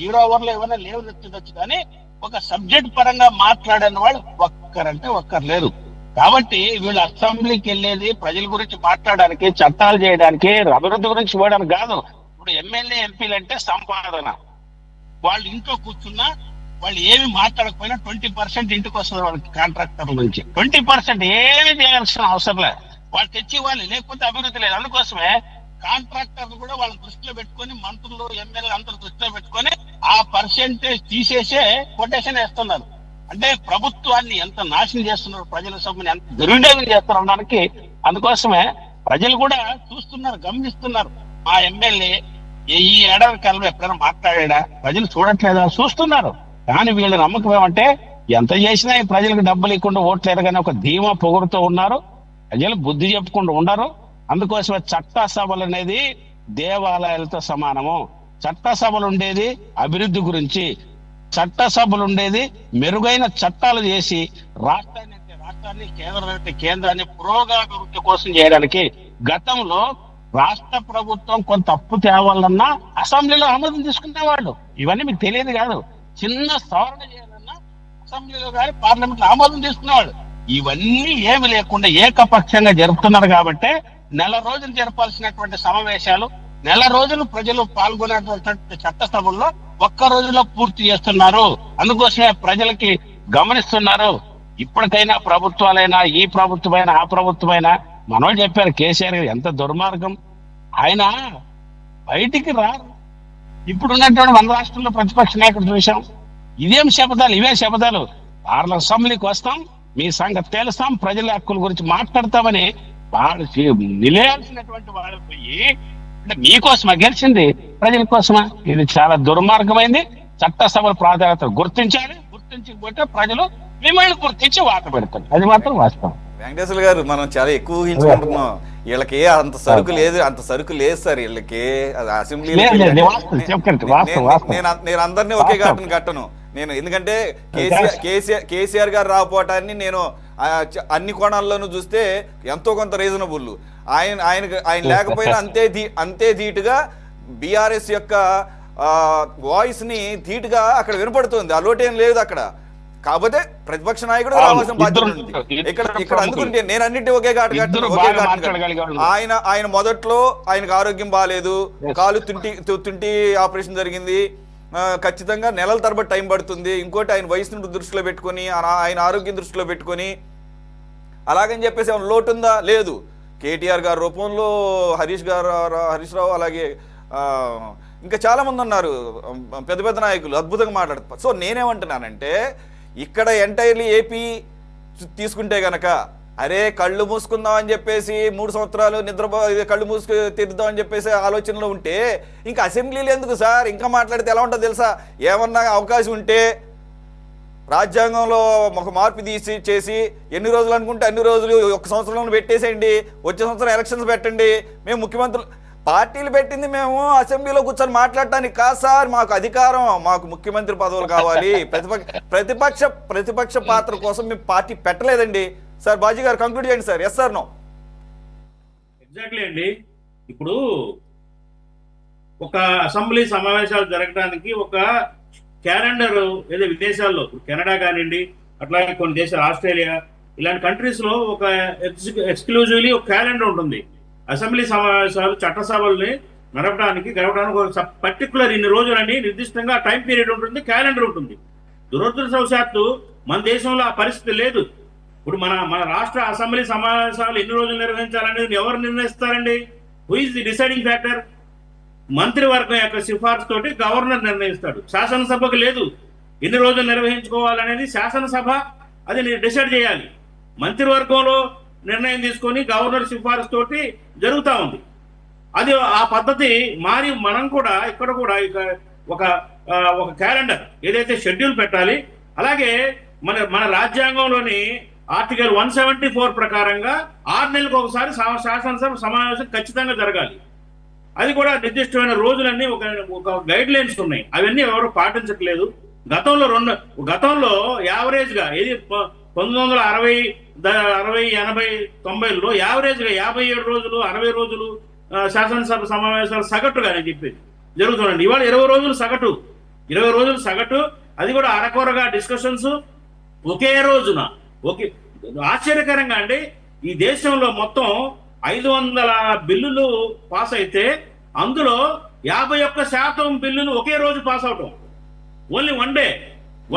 0 అవర్లో ఏమైనా లేవనెత్తవచ్చు, కానీ ఒక సబ్జెక్ట్ పరంగా మాట్లాడిన వాళ్ళు ఒక్కరంటే ఒక్కరు లేరు. కాబట్టి వీళ్ళు అసెంబ్లీకి వెళ్ళేది ప్రజల గురించి మాట్లాడడానికి, చట్టాలు చేయడానికి, అభివృద్ధి గురించి పోవడానికి కాదు. ఇప్పుడు ఎమ్మెల్యే, ఎంపీలు అంటే సంపాదన. వాళ్ళు ఇంట్లో కూర్చున్నా వాళ్ళు ఏమి మాట్లాడకపోయినా 20% ఇంటికి వస్తుంది వాళ్ళకి కాంట్రాక్టర్ల నుంచి. 20% ఏమి చేయాల్సిన అవసరం లేదు, వాళ్ళు తెచ్చి వాళ్ళు, లేకపోతే అభివృద్ధి లేదు. అందుకోసమే కాంట్రాక్టర్లు కూడా వాళ్ళని దృష్టిలో పెట్టుకొని, మంత్రులు, ఎమ్మెల్యేలు అందరూ దృష్టిలో పెట్టుకొని ఆ పర్సెంటేజ్ తీసేసే కొటేషన్ వేస్తున్నారు. అంటే ప్రభుత్వాన్ని ఎంత నాశనం చేస్తున్నారు, ప్రజల సొమ్ముని ఎంత దుర్వినియోగం చేస్తున్నారు అనడానికి అందుకోసమే ప్రజలు కూడా చూస్తున్నారు, గమనిస్తున్నారు. మా ఎమ్మెల్యే ఈ ఏడాది కాలంలో ఎప్పుడైనా మాట్లాడా, ప్రజలు చూడట్లేదా, చూస్తున్నారు. కానీ వీళ్ళ నమ్మకం ఏమంటే ఎంత చేసినా ఈ ప్రజలకు డబ్బులు ఇవ్వకుండా ఓట్లేదు కానీ ఒక ధీమా పొగుడుతూ ఉన్నారు. ప్రజలు బుద్ధి చెప్పుకుంటూ ఉండరు. అందుకోసమే చట్టసభలు అనేది దేవాలయాలతో సమానము. చట్టసభలు ఉండేది అభివృద్ధి గురించి, చట్టసభలు ఉండేది మెరుగైన చట్టాలు చేసి రాష్ట్రాన్ని అంటే రాష్ట్రాన్ని, కేంద్రం అంటే కేంద్రాన్ని పురోగతి కోసం చేయడానికి. గతంలో రాష్ట్ర ప్రభుత్వం కొంత అప్పు తేవాలన్నా అసెంబ్లీలో ఆమోదం తీసుకునేవాళ్ళు. ఇవన్నీ మీకు తెలియదు కాదు. చిన్న సవరణ చేయాలన్నా అసెంబ్లీలో కానీ పార్లమెంట్ లో ఆమోదం తీసుకునేవాళ్ళు. ఇవన్నీ ఏమి లేకుండా ఏకపక్షంగా జరుపుతున్నారు. కాబట్టి నెల రోజులు జరపాల్సినటువంటి సమావేశాలు, నెల రోజులు ప్రజలు పాల్గొనేటువంటి చట్టసభల్లో ఒక్క రోజులో పూర్తి చేస్తున్నారు. అందుకోసమే ప్రజలకి గమనిస్తున్నారు. ఇప్పటికైనా ప్రభుత్వాలైనా, ఈ ప్రభుత్వమైనా ఆ ప్రభుత్వమైనా, మనోళ్ళు చెప్పారు కేసీఆర్ గారు ఎంత దుర్మార్గం, ఆయన బయటికి రారు. ఇప్పుడు ఉన్నటువంటి మన రాష్ట్రంలో ప్రతిపక్ష నాయకుడు చూసాం. ఇదేం శపథాలు, ఇవే శపథాలు. అసెంబ్లీకి వస్తాం, మీ సంగతి తెలుస్తాం, ప్రజల హక్కుల గురించి మాట్లాడతామని వాళ్ళు నిలయాల్సినటువంటి వాళ్ళు పోయి అంటే మీకోసమా గెలిచింది, ప్రజల కోసమా? ఇది చాలా దుర్మార్గమైంది. చట్టసభల ప్రాధాన్యత గుర్తించాలి. గుర్తించకపోతే ప్రజలు మిమ్మల్ని గుర్తించి వాత పెడతారు. అది మాత్రం వాస్తవం. వెంకటేశ్వర గారు, మనం చాలా ఎక్కువ ఊహించుకుంటున్నాం. వీళ్ళకి అంత సరుకు లేదు, అంత సరుకు లేదు సార్ వీళ్ళకి. అసెంబ్లీ నేను అందరినీ ఒకే ఘటన కట్టను నేను, ఎందుకంటే కేసీఆర్ గారు రాకపోవటాన్ని నేను అన్ని కోణాల్లోనూ చూస్తే ఎంతో కొంత రీజనబుల్. ఆయన లేకపోయినా అంతే ధీటుగా బీఆర్ఎస్ యొక్క వాయిస్ ని ధీటుగా అక్కడ వినపడుతుంది. ఆ లోటేం లేదు అక్కడ. కాకపోతే ప్రతిపక్ష నాయకుడు రావాల్సిన బాధ్యత ఉంది ఇక్కడ. అందుకుంటే నేను అన్నింటి ఒకే ఘాటు ఆయన మొదట్లో ఆయనకు ఆరోగ్యం బాగాలేదు, కాలు తుంటి ఆపరేషన్ జరిగింది, ఖచ్చితంగా నెలల తరబడి టైం పడుతుంది. ఇంకోటి ఆయన వయసును దృష్టిలో పెట్టుకొని, ఆయన ఆరోగ్యం దృష్టిలో పెట్టుకొని అలాగని చెప్పేసి ఏమైనా లోటు ఉందా? లేదు. కేటీఆర్ గారి రూపంలో హరీష్ రావు, అలాగే ఇంకా చాలా మంది ఉన్నారు పెద్ద పెద్ద నాయకులు, అద్భుతంగా మాట్లాడతారు. సో నేనేమంటున్నానంటే ఇక్కడ ఎంటైర్లీ ఏపీ తీసుకుంటే గనక అరే కళ్ళు మూసుకుందాం అని చెప్పేసి 3 సంవత్సరాలు కళ్ళు మూసుకు తిరుగుదాం అని చెప్పేసి ఆలోచనలో ఉంటే ఇంకా అసెంబ్లీలు ఎందుకు సార్? ఇంకా మాట్లాడితే ఎలా ఉంటుందో తెలుసా? ఏమన్నా అవకాశం ఉంటే రాజ్యాంగంలో ఒక మార్పు చేసి ఎన్ని రోజులు అనుకుంటే అన్ని రోజులు 1 సంవత్సరంలో పెట్టేసేయండి. వచ్చే సంవత్సరం ఎలక్షన్స్ పెట్టండి. మేము ముఖ్యమంత్రులు పార్టీలు పెట్టింది మేము అసెంబ్లీలో కూర్చొని మాట్లాడటానికి కాదు సార్. మాకు అధికారం, మాకు ముఖ్యమంత్రి పదవులు కావాలి. ప్రతిపక్ష పాత్ర కోసం మేము పార్టీ పెట్టలేదండి సార్. బాజీ గారు కంక్లూడ్ చేయండి sir. Yes sir, no? Exactly అండి. ఇప్పుడు ఒక అసెంబ్లీ సమావేశాలు జరగడానికి ఒక క్యాలెండర్ ఏదో విదేశాల్లో కెనడా కానివ్వండి, అట్లాగే కొన్ని దేశాలు ఆస్ట్రేలియా ఇలాంటి కంట్రీస్ లో ఒక ఎక్స్క్లూజివ్లీ ఒక క్యాలెండర్ ఉంటుంది. అసెంబ్లీ సమావేశాలు చట్టసభల్ని గడపడానికి ఒక పర్టికులర్ ఇన్ని రోజులని నిర్దిష్టంగా టైం పీరియడ్ ఉంటుంది, క్యాలెండర్ ఉంటుంది. దురదృష్టవశాత్తు మన దేశంలో ఆ పరిస్థితి లేదు. ఇప్పుడు మన రాష్ట్ర అసెంబ్లీ సమావేశాలు ఎన్ని రోజులు నిర్వహించాలనేది ఎవరు నిర్ణయిస్తారండి? Who is the deciding factor? మంత్రివర్గం యొక్క సిఫార్సు తోటి గవర్నర్ నిర్ణయిస్తాడు. శాసనసభకు లేదు. ఎన్ని రోజులు నిర్వహించుకోవాలనేది శాసనసభ అది డిసైడ్ చేయాలి. మంత్రివర్గంలో నిర్ణయం తీసుకొని గవర్నర్ సిఫార్సు తోటి జరుగుతూ ఉంది. అది ఆ పద్ధతి మారి మనం కూడా ఇక్కడ కూడా ఒక క్యాలెండర్ ఏదైతే షెడ్యూల్ పెట్టాలి. అలాగే మన రాజ్యాంగంలోని ఆర్టికల్ 174 ప్రకారంగా 6 నెలలకు ఒకసారి శాసనసభ సమావేశం ఖచ్చితంగా జరగాలి. అది కూడా నిర్దిష్టమైన రోజులన్నీ ఒక గైడ్ లైన్స్ ఉన్నాయి. అవన్నీ ఎవరు పాటించట్లేదు. గతంలో యావరేజ్ గా ఏది 1960, 80, 90లో యావరేజ్ గా 57 రోజులు 60 రోజులు శాసనసభ సమావేశాలు సగటుగా నేను చెప్పేది జరుగుతుందండి. ఇవాళ 20 రోజులు సగటు, అది కూడా అరకొరగా డిస్కషన్స్ ఒకే రోజున. ఆశ్చర్యకరంగా అండి, ఈ దేశంలో మొత్తం 500 బిల్లులు పాస్ అయితే అందులో 51% బిల్లులు ఒకే రోజు పాస్ అవటం. ఓన్లీ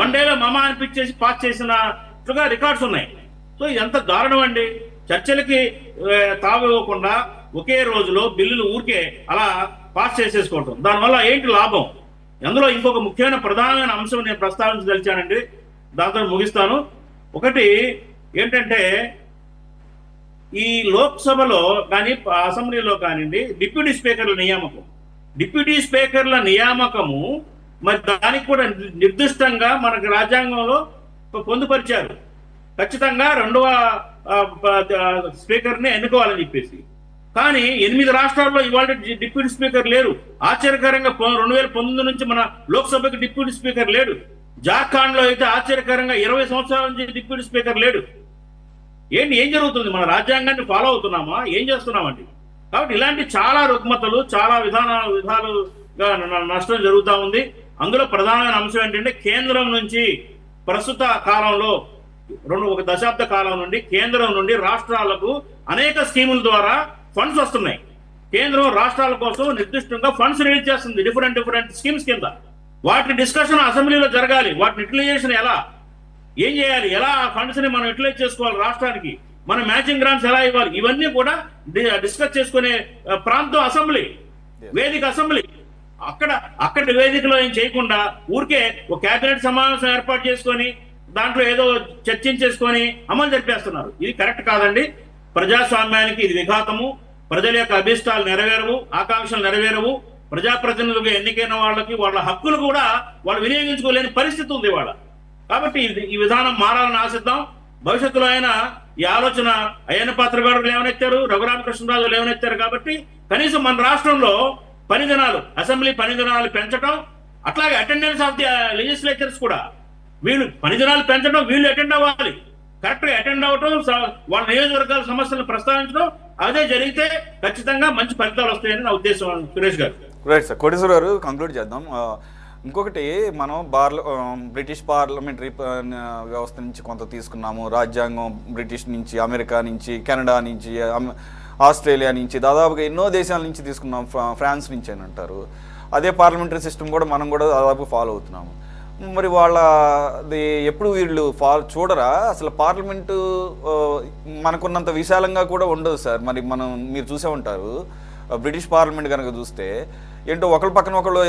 వన్ డేలో మమా అనిపించేసి పాస్ చేసినట్లుగా రికార్డ్స్ ఉన్నాయి. సో ఎంత దారుణం అండి. చర్చలకి తావివ్వకుండా ఒకే రోజులో బిల్లులు ఊరికే అలా పాస్ చేసేసుకోవటం. దానివల్ల ఏంటి లాభం? అందులో ఇంకొక ముఖ్యమైన ప్రధానమైన అంశం నేను ప్రస్తావించదలిచానండి. దాంతో ముగిస్తాను. ఒకటి ఏంటంటే, ఈ లోక్సభలో కానీ అసెంబ్లీలో కానివ్వండి డిప్యూటీ స్పీకర్ల నియామకము మరి దానికి కూడా నిర్దిష్టంగా మనకు రాజ్యాంగంలో పొందుపరిచారు. ఖచ్చితంగా రెండవ స్పీకర్ని ఎన్నుకోవాలని చెప్పేసి. కానీ 8 రాష్ట్రాల్లో ఇవాళ డిప్యూటీ స్పీకర్ లేరు. ఆశ్చర్యకరంగా 2019 నుంచి మన లోక్సభకి డిప్యూటీ స్పీకర్ లేడు. జార్ఖండ్ లో అయితే ఆశ్చర్యకరంగా 20 సంవత్సరాల నుంచి డిప్యూటీ స్పీకర్ లేడు. ఏం జరుగుతుంది? మన రాజ్యాంగాన్ని ఫాలో అవుతున్నామా? ఏం చేస్తున్నామండి? కాబట్టి ఇలాంటి చాలా రుగ్మతలు, చాలా విధాలుగా నష్టం జరుగుతూ ఉంది. అందులో ప్రధానమైన అంశం ఏంటంటే, కేంద్రం నుంచి ప్రస్తుత కాలంలో ఒక దశాబ్ద కాలం నుండి కేంద్రం నుండి రాష్ట్రాలకు అనేక స్కీముల ద్వారా ఫండ్స్ వస్తున్నాయి. కేంద్రం రాష్ట్రాల కోసం నిర్దిష్టంగా ఫండ్స్ రిలీజ్ చేస్తుంది డిఫరెంట్ స్కీమ్స్ కింద. వాటి డిస్కషన్ అసెంబ్లీలో జరగాలి. వాటిని యూటిలైజేషన్ ఏం చేయాలి, ఎలా ఆ ఫండ్స్ ని మనం యూటిలైజ్ చేసుకోవాలి, రాష్ట్రానికి మన మ్యాచింగ్ గ్రాంట్స్ ఎలా ఇవ్వాలి, ఇవన్నీ కూడా డిస్కస్ చేసుకునే ప్రాంతం అసెంబ్లీ, వేదిక అసెంబ్లీ. అక్కడ వేదికలో ఏం చేయకుండా ఊరికే ఒక కేబినెట్ సమావేశం ఏర్పాటు చేసుకొని దాంట్లో ఏదో చర్చించేసుకొని అమలు జరిపేస్తున్నారు. ఇది కరెక్ట్ కాదండి. ప్రజాస్వామ్యానికి ఇది విఘాతము. ప్రజల యొక్క అభిష్టాలు నెరవేరవు, ఆకాంక్షలు నెరవేరవు. ప్రజాప్రతినిధులుగా ఎన్నికైన వాళ్ళకి వాళ్ళ హక్కులు కూడా వాళ్ళు వినియోగించుకోలేని పరిస్థితి ఉంది వాళ్ళ. కాబట్టి ఈ విధానం మారాలని ఆశిద్దాం. భవిష్యత్తులో అయినా ఈ ఆలోచన అయ్యన్న పాత్ర గారు లేవనెత్తారు, రఘురామకృష్ణరాజు లేవనెత్తారు. కాబట్టి కనీసం మన రాష్ట్రంలో అసెంబ్లీ పని దినాలు పెంచడం, అట్లాగే అటెండెన్స్ ఆఫ్ ది లెజిస్లేచర్స్ కూడా వీళ్ళు పని దినాలు పెంచడం, వీళ్ళు అటెండ్ అవ్వాలి. కరెక్ట్గా అటెండ్ అవ్వటం, వాళ్ళ నియోజకవర్గాల సమస్యలను ప్రస్తావించడం, అదే జరిగితే ఖచ్చితంగా మంచి ఫలితాలు వస్తాయని నా ఉద్దేశం. సురేష్ గారు. Right sir. కోటేశ్వర గారు, కంక్లూడ్ చేద్దాం. ఇంకొకటి, మనం బ్రిటిష్ పార్లమెంటరీ వ్యవస్థ నుంచి కొంత తీసుకున్నాము. రాజ్యాంగం బ్రిటిష్ నుంచి, అమెరికా నుంచి, కెనడా నుంచి, ఆస్ట్రేలియా నుంచి, దాదాపుగా ఎన్నో దేశాల నుంచి తీసుకున్నాం, ఫ్రాన్స్ నుంచి అని అంటారు. అదే పార్లమెంటరీ సిస్టమ్ కూడా మనం కూడా దాదాపు ఫాలో అవుతున్నాము. మరి వాళ్ళది ఎప్పుడు వీళ్ళు చూడరా? అసలు పార్లమెంటు మనకున్నంత విశాలంగా కూడా ఉండదు సార్. మరి మీరు చూసే ఉంటారు, బ్రిటిష్ పార్లమెంట్ కనుక చూస్తే ఏంటో ఒకళ్ళ పక్కన ఒకళ్ళు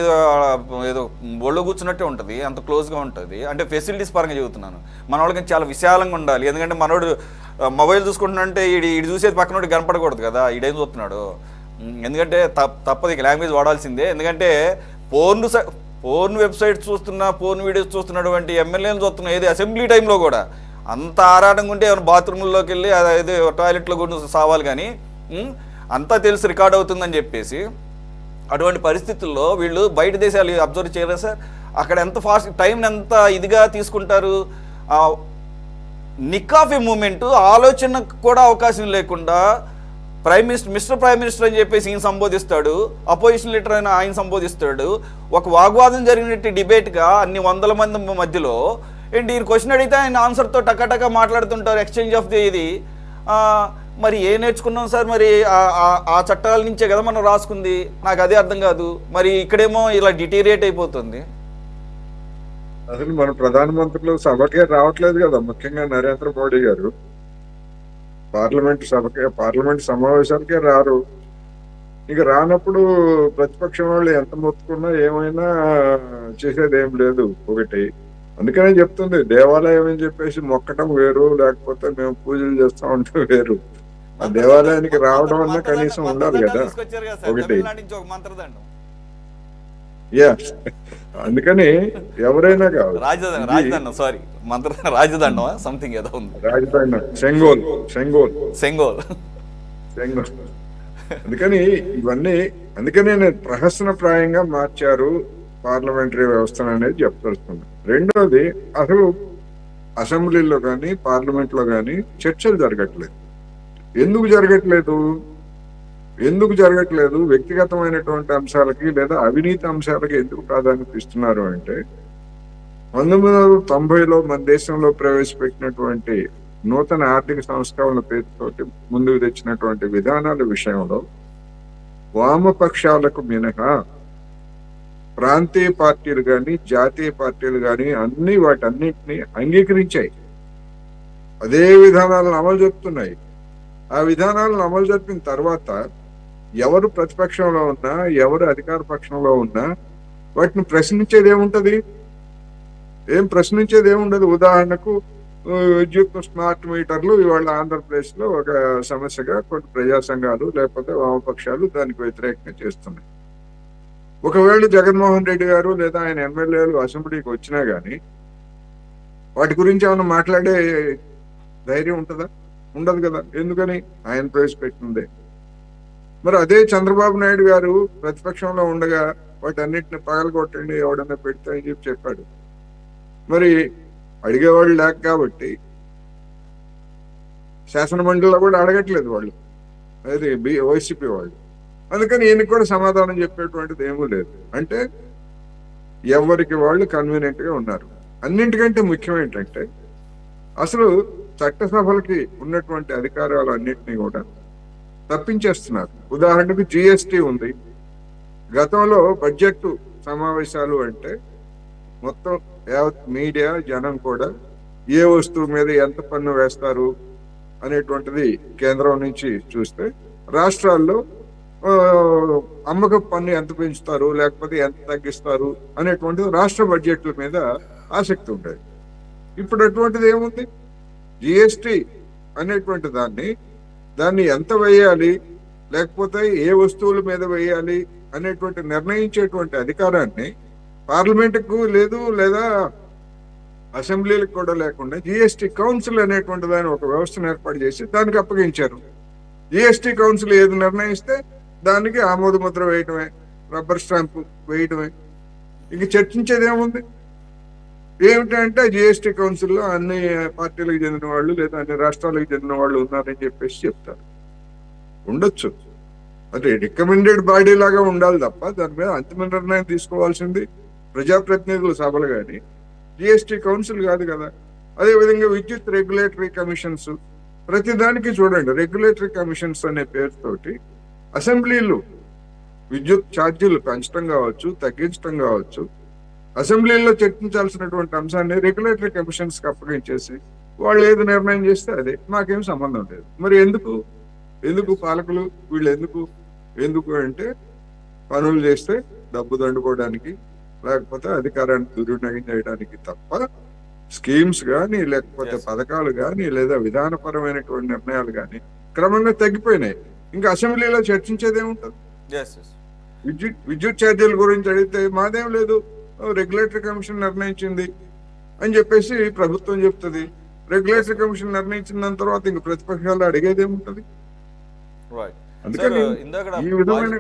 ఏదో ఒళ్ళు కూర్చున్నట్టే ఉంటుంది, అంత క్లోజ్గా ఉంటుంది. అంటే ఫెసిలిటీస్ పరంగా చెబుతున్నాను. మన వాళ్ళకి చాలా విశాలంగా ఉండాలి. ఎందుకంటే మనోడు మొబైల్ చూసుకుంటున్నంటే ఈడు చూసేది పక్కనోడు కనపడకూడదు కదా, ఈడేం చూస్తున్నాడు. ఎందుకంటే తప్పదు, ఇక లాంగ్వేజ్ వాడాల్సిందే. ఎందుకంటే పోర్న్ వెబ్సైట్ చూస్తున్నా, పోర్న్ వీడియోస్ చూస్తున్నటువంటి ఎమ్మెల్యేలు చూస్తున్నా, ఏది అసెంబ్లీ టైంలో కూడా అంత ఆరాటంగా ఉంటే ఏమైనా బాత్రూంలోకి వెళ్ళి అదే టాయిలెట్లో కూడా సావాలి. కానీ అంతా తెలిసి రికార్డ్ అవుతుందని చెప్పేసి అటువంటి పరిస్థితుల్లో వీళ్ళు బయట దేశాలు అబ్జర్వ్ చేయరా సార్? అక్కడ ఎంత ఫాస్ట్ టైం ఎంత ఇదిగా తీసుకుంటారు. నిక్ ఆఫ్ ఏ మూమెంట్ ఆలోచనకు కూడా అవకాశం లేకుండా మిస్టర్ ప్రైమ్ మినిస్టర్ అని చెప్పేసి ఈయన సంబోధిస్తాడు, అపోజిషన్ లీడర్ అయిన ఆయన సంబోధిస్తాడు. ఒక వాగ్వాదం జరిగినట్టు డిబేట్గా అన్ని వందల మంది మధ్యలో ఏంటి ఈయన క్వశ్చన్ అడిగితే ఆయన ఆన్సర్తో టకాటకా మాట్లాడుతుంటారు, ఎక్స్చేంజ్ ఆఫ్ ఇది. మరి ఏం నేర్చుకున్నాం సార్? మరి ఆ చట్టాల నుంచే కదా మనం రాసుకుంది. నాకు అదే అర్థం కాదు. మరి ఇక్కడేమో ఇలా డిటీరియేట్ అయిపోతుంది. అసలు మన ప్రధానమంత్రులు సభకే రావట్లేదు కదా, ముఖ్యంగా నరేంద్ర మోడీ గారు. పార్లమెంట్ సమావేశాలకే రారు. ఇక రానప్పుడు ప్రతిపక్షం వాళ్ళు ఎంత మొత్తుకున్నా ఏమైనా చేసేది ఏం లేదు. ఒకటి అందుకనే చెప్తుంది, దేవాలయం అని చెప్పేసి మొక్కటం వేరు, లేకపోతే మేము పూజలు చేస్తా ఉంటే వేరు. ఆ దేవాలయానికి రావడం అన్నా కనీసం ఉండాలి కదా. ఒకటి అందుకని ఎవరైనా కాదు, రాజదండం సంథింగ్ ఏదో ఉంది, రాజదండం సెంగోల్. అందుకని ఇవన్నీ నేను ప్రహసనప్రాయంగా మార్చారు పార్లమెంటరీ వ్యవస్థను అనేది చెప్తాను. రెండోది, అసలు అసెంబ్లీలో కానీ పార్లమెంట్ లో కానీ చర్చలు జరగట్లేదు. ఎందుకు జరగట్లేదు? వ్యక్తిగతమైనటువంటి అంశాలకి లేదా అవినీతి అంశాలకి ఎందుకు ప్రాధాన్యత ఇస్తున్నారు అంటే, 1990లో మన దేశంలో ప్రవేశపెట్టినటువంటి నూతన ఆర్థిక సంస్కరణల పేరుతోటి ముందుకు తెచ్చినటువంటి విధానాల విషయంలో వామపక్షాలకు మినహా ప్రాంతీయ పార్టీలు కానీ జాతీయ పార్టీలు కానీ అన్ని వాటన్నిటిని అంగీకరించాయి. అదే విధానాలను అమలు జరుపుతున్నాయి. ఆ విధానాలను అమలు జరిపిన తర్వాత ఎవరు ప్రతిపక్షంలో ఉన్నా, ఎవరు అధికార పక్షంలో ఉన్నా వాటిని ప్రశ్నించేది ఏముంటది? ఏం ప్రశ్నించేది ఏముండదు. ఉదాహరణకు విద్యుత్ స్మార్ట్ మీటర్లు ఇవాళ ఆంధ్రప్రదేశ్ లో ఒక సమస్యగా కొన్ని ప్రజా సంఘాలు లేకపోతే వామపక్షాలు దానికి వ్యతిరేకంగా చేస్తున్నాయి. ఒకవేళ జగన్మోహన్ రెడ్డి గారు లేదా ఆయన ఎమ్మెల్యేలు అసెంబ్లీకి వచ్చినా గానీ వాటి గురించి ఏమైనా మాట్లాడే ధైర్యం ఉంటుందా? ఉండదు కదా. ఎందుకని? ఆయన ప్రవేశపెట్టిందే. మరి అదే చంద్రబాబు నాయుడు గారు ప్రతిపక్షంలో ఉండగా వాటన్నిటిని పగలగొట్టండి ఎవడన్నా పెడితే అని చెప్పాడు. మరి అడిగేవాళ్ళు లేక కాబట్టి శాసన మండలిలో కూడా అడగట్లేదు వాళ్ళు, అది వైసీపీ వాళ్ళు. అందుకని ఈయనకి కూడా సమాధానం చెప్పేటువంటిది ఏమీ లేదు. అంటే ఎవరికి వాళ్ళు కన్వీనియంట్ గా ఉన్నారు. అన్నింటికంటే ముఖ్యం ఏంటంటే అసలు చట్టసభలకి ఉన్నటువంటి అధికారాలు అన్నింటినీ కూడా తప్పించేస్తున్నారు. ఉదాహరణకు జిఎస్టి ఉంది. గతంలో బడ్జెట్ సమావేశాలు అంటే మొత్తం యావత్ మీడియా జనం కూడా ఏ వస్తువు మీద ఎంత పన్ను వేస్తారు అనేటువంటిది కేంద్రం నుంచి చూస్తే, రాష్ట్రాల్లో అమ్మకపు పన్ను ఎంత పెంచుతారు లేకపోతే ఎంత తగ్గిస్తారు అనేటువంటిది రాష్ట్ర బడ్జెట్ల మీద ఆసక్తి ఉండేది. ఇప్పుడు అటువంటిది ఏముంది? జిఎస్టి అనేటువంటి దాన్ని ఎంత వేయాలి లేకపోతే ఏ వస్తువుల మీద వేయాలి అనేటువంటి నిర్ణయించేటువంటి అధికారాన్ని పార్లమెంటుకు లేదు, లేదా అసెంబ్లీలకు కూడా లేకుండా జిఎస్టి కౌన్సిల్ అనేటువంటి దాని ఒక వ్యవస్థను ఏర్పాటు చేసి దానికి అప్పగించారు. జిఎస్టి కౌన్సిల్ ఏది నిర్ణయిస్తే దానికి ఆమోద ముద్ర వేయటమే, రబ్బర్ స్టాంపు వేయటమే. ఇంక చర్చించేది ఏముంది? ఏమిటంటే జిఎస్టి కౌన్సిల్లో అన్ని పార్టీలకు చెందిన వాళ్ళు లేదా అన్ని రాష్ట్రాలకు చెందిన వాళ్ళు ఉన్నారని చెప్పేసి చెప్తారు. ఉండొచ్చు, అది రికమెండెడ్ బాడీ లాగా ఉండాలి తప్ప దాని మీద అంతిమ నిర్ణయం తీసుకోవాల్సింది ప్రజాప్రతినిధుల సభలు కానీ జిఎస్టి కౌన్సిల్ కాదు కదా. అదేవిధంగా విద్యుత్ రెగ్యులేటరీ కమిషన్స్, ప్రతిదానికి చూడండి రెగ్యులేటరీ కమిషన్స్ అనే పేరుతోటి అసెంబ్లీలు విద్యుత్ ఛార్జీలు పెంచడం కావచ్చు, తగ్గించడం కావచ్చు, అసెంబ్లీలో చర్చించాల్సినటువంటి అంశాన్ని రెగ్యులేటరీ కమిషన్స్ కి అప్పగించేసి వాళ్ళు ఏది నిర్ణయం చేస్తే అదే, మాకేం సంబంధం లేదు. మరి ఎందుకు పాలకులు వీళ్ళు ఎందుకు అంటే పనులు చేస్తే డబ్బు దండుకోవడానికి లేకపోతే అధికారాన్ని దుర్వినియోగం చేయడానికి తప్ప స్కీమ్స్ కానీ లేకపోతే పథకాలు కానీ లేదా విధానపరమైనటువంటి నిర్ణయాలు కానీ క్రమంగా తగ్గిపోయినాయి. ఇంకా అసెంబ్లీలో చర్చించేది ఏముంటుంది? విద్యుత్ ఛార్జీల గురించి అడిగితే మాదేం లేదు, రెగ్యులేటరీ కమిషన్ నిర్ణయించింది అని చెప్పేసి ప్రభుత్వం చెప్తుంది. రెగ్యులేటరీ కమిషన్ నిర్ణయించిన తర్వాత ఇంక ప్రతిపక్షాలు అడిగేది ఏముంటది? అందుకని ఈ విధమైన